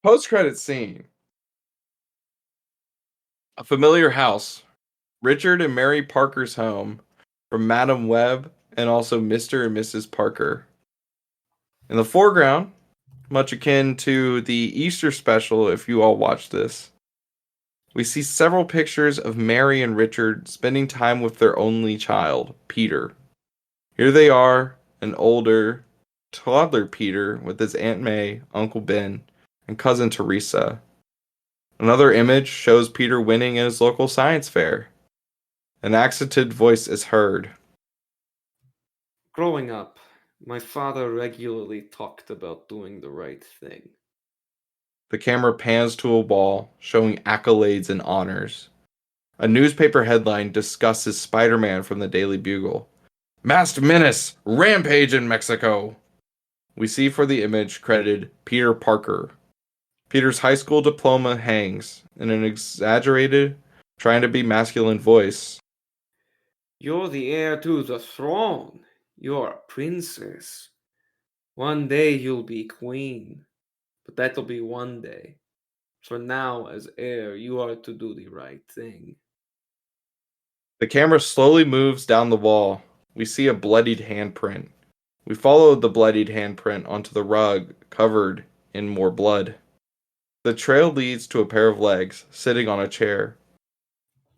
Post-credit scene. A familiar house. Richard and Mary Parker's home from Madam Webb and also Mr. and Mrs. Parker. In the foreground, much akin to the Easter special, if you all watched this, We see several pictures of Mary and Richard spending time with their only child, Peter. Here they are, an older, toddler Peter with his Aunt May, Uncle Ben, and cousin Teresa. Another image shows Peter winning in his local science fair. An accented voice is heard. Growing up, my father regularly talked about doing the right thing. The camera pans to a wall, showing accolades and honors. A newspaper headline discusses Spider-Man from the Daily Bugle. Masked Menace, rampage in Mexico. We see for the image credited Peter Parker. Peter's high school diploma hangs in an exaggerated, trying to be masculine voice. You're the heir to the throne. You're a princess. One day you'll be queen, but that'll be one day. For now, as heir, you are to do the right thing. The camera slowly moves down the wall. We see a bloodied handprint. We follow the bloodied handprint onto the rug, covered in more blood. The trail leads to a pair of legs sitting on a chair.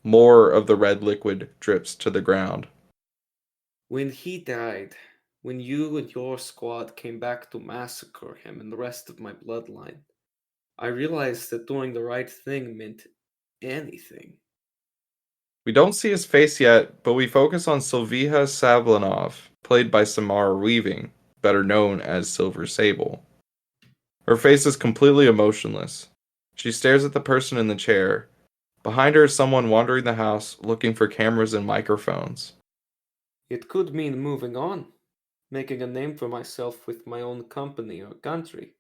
More of the red liquid drips to the ground. When he died, when you and your squad came back to massacre him and the rest of my bloodline, I realized that doing the right thing meant anything. We don't see his face yet, but we focus on Sylvia Sablanov, played by Samara Weaving, better known as Silver Sable. Her face is completely emotionless. She stares at the person in the chair. Behind her is someone wandering the house looking for cameras and microphones. It could mean moving on, making a name for myself with my own company or country.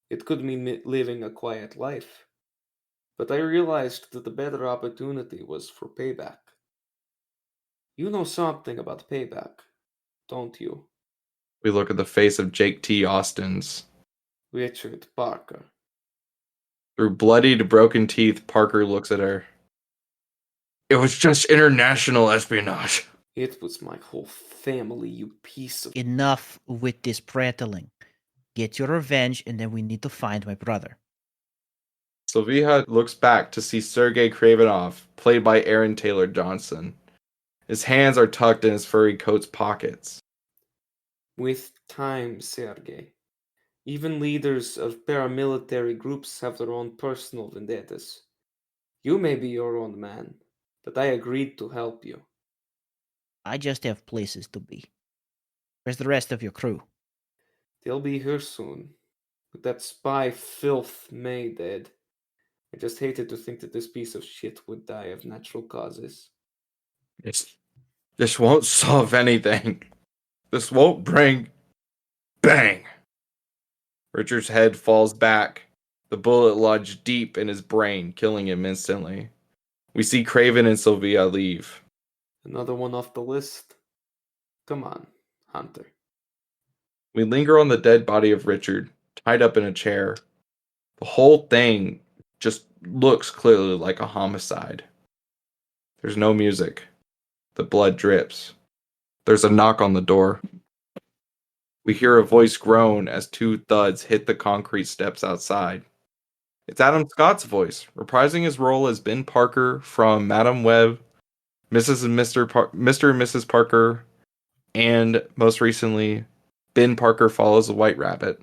It could mean living a quiet life. But I realized that the better opportunity was for payback. You know something about payback, don't you? We look at the face of Jake T. Austins. Richard Parker. Through bloodied, broken teeth, Parker looks at her. It was just international espionage. It was my whole family, you piece of... Enough with this prattling. Get your revenge, and then we need to find my brother. Sylvia looks back to see Sergei Kravenov, played by Aaron Taylor Johnson. His hands are tucked in his furry coat's pockets. With time, Sergei. Even leaders of paramilitary groups have their own personal vendettas. You may be your own man, but I agreed to help you. I just have places to be. Where's the rest of your crew? They'll be here soon. With that spy filth May dead. I just hated to think that this piece of shit would die of natural causes. This won't solve anything. This won't bring... Bang! Richard's head falls back. The bullet lodged deep in his brain, killing him instantly. We see Craven and Sylvia leave. Another one off the list? Come on, Hunter. We linger on the dead body of Richard, tied up in a chair. The whole thing just looks clearly like a homicide. There's no music. The blood drips. There's a knock on the door. We hear a voice groan as two thuds hit the concrete steps outside. It's Adam Scott's voice, reprising his role as Ben Parker from Madam Web, Mrs. and Mr. Mr. and Mrs. Parker, and most recently, Ben Parker Follows a White Rabbit.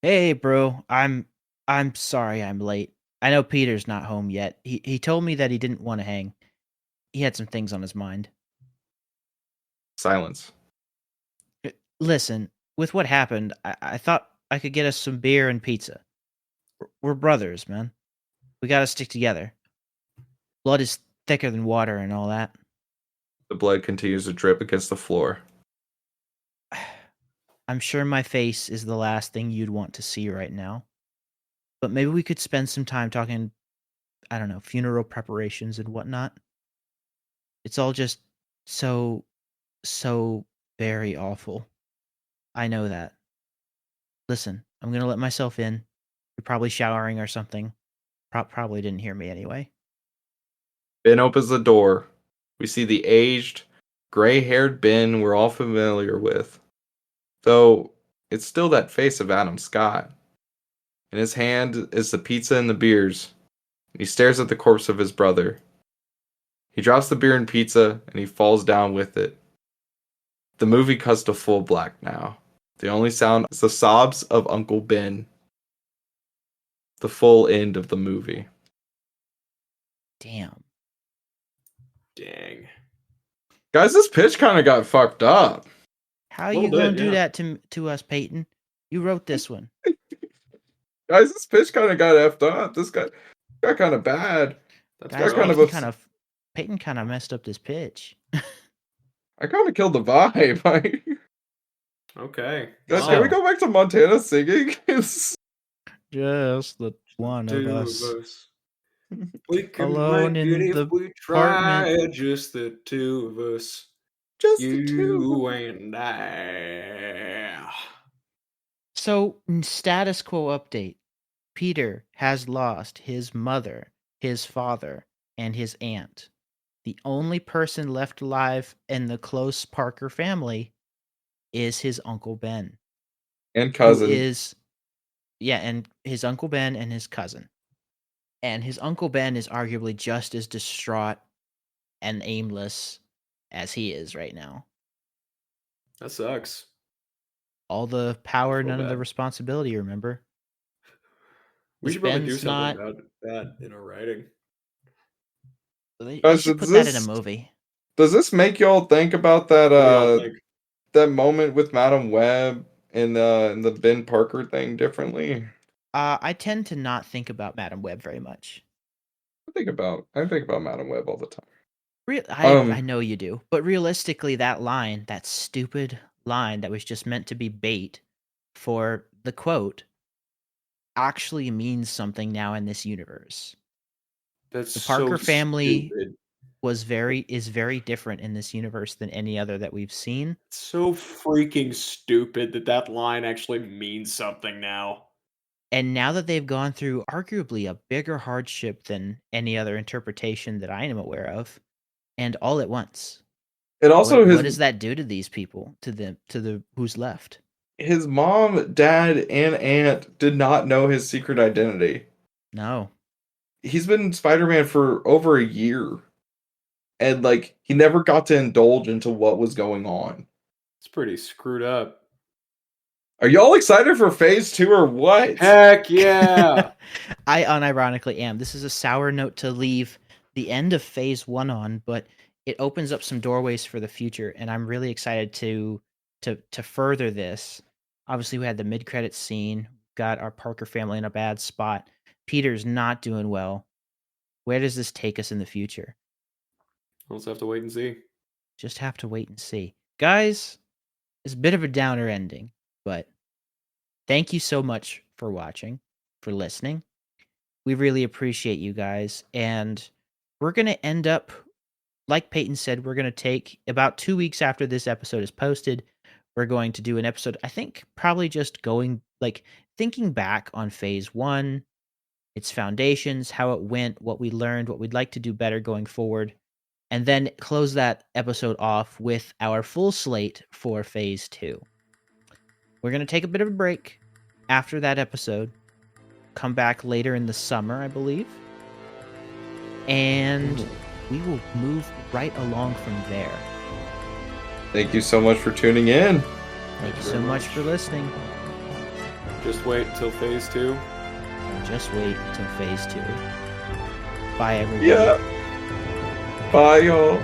Hey, bro. I'm sorry I'm late. I know Peter's not home yet. He told me that he didn't want to hang. He had some things on his mind. Silence. Listen, with what happened, I thought I could get us some beer and pizza. We're brothers, man. We gotta stick together. Blood is thicker than water and all that. The blood continues to drip against the floor. I'm sure my face is the last thing you'd want to see right now. But maybe we could spend some time talking, I don't know, funeral preparations and whatnot. It's all just so very awful. I know that. Listen, I'm gonna let myself in. You're probably showering or something. Probably didn't hear me anyway. Ben opens the door. We see the aged, gray-haired Ben we're all familiar with. Though, it's still that face of Adam Scott. In his hand is the pizza and the beers. and he stares at the corpse of his brother. He drops the beer and pizza, and he falls down with it. The movie cuts to full black now. The only sound is the sobs of Uncle Ben. The full end of the movie. Damn. Dang. Guys, this pitch kind of got fucked up. How Little you gonna bit, do yeah. that to us, Peyton? You wrote this one. Guys, this pitch kind of got effed up. This got kind of bad. That's Guys, kind rough. of Peyton kind of messed up this pitch. I kind of killed the vibe. Okay. Guys, Wow. can we go back to Montana singing? Just the one of Two us. of us. We can Alone make in it the if we try. apartment. Just the two of us. Just the two. You and I. So, status quo update. Peter has lost his mother, his father, and his aunt. The only person left alive in the close Parker family is his Uncle Ben. And Who cousin. is, and his Uncle Ben and his cousin. And his Uncle Ben is arguably just as distraught and aimless as he is right now. That sucks. All the power, Feel none of the bad. responsibility, remember? We This should probably do Ben's something not- about that in our writing. They Guys, should does put that in a this- movie. Does this make y'all think about that What do y'all think? that moment with Madam Web in the Ben Parker thing differently? I tend to not think about Madam Web very much. I think about Madam Web all the time. I know you do, but realistically, that stupid line that was just meant to be bait for the quote, actually means something now in this universe. That's The Parker so family stupid. is very different in this universe than any other that we've seen. It's so freaking stupid that line actually means something now. And now that they've gone through arguably a bigger hardship than any other interpretation that I am aware of, and all at once. It also what does that do to these people, to the who's left? his mom, dad, and aunt did not know his secret identity. No. He's been Spider-Man for over a year. And he never got to indulge into what was going on. It's pretty screwed up. Are y'all excited for phase 2 or what? Heck yeah! I unironically am. This is a sour note to leave the end of phase 1 on, but it opens up some doorways for the future, and I'm really excited to further this. Obviously, we had the mid-credits scene, got our Parker family in a bad spot. Peter's not doing well. Where does this take us in the future? We'll just have to wait and see. Just have to wait and see. Guys, it's a bit of a downer ending, but thank you so much for watching, for listening. We really appreciate you guys, and we're going to end up, like Peyton said, we're going to take about 2 weeks after this episode is posted. We're going to do an episode, I think, probably just thinking back on phase 1, its foundations, how it went, what we learned, what we'd like to do better going forward, and then close that episode off with our full slate for phase 2. We're going to take a bit of a break after that episode, come back later in the summer, I believe, and we will move right along from there. Thank you so much for tuning in. Thank you so much for listening. Just wait until phase 2. Just wait until phase 2. Bye, everybody. Yeah. Bye, y'all.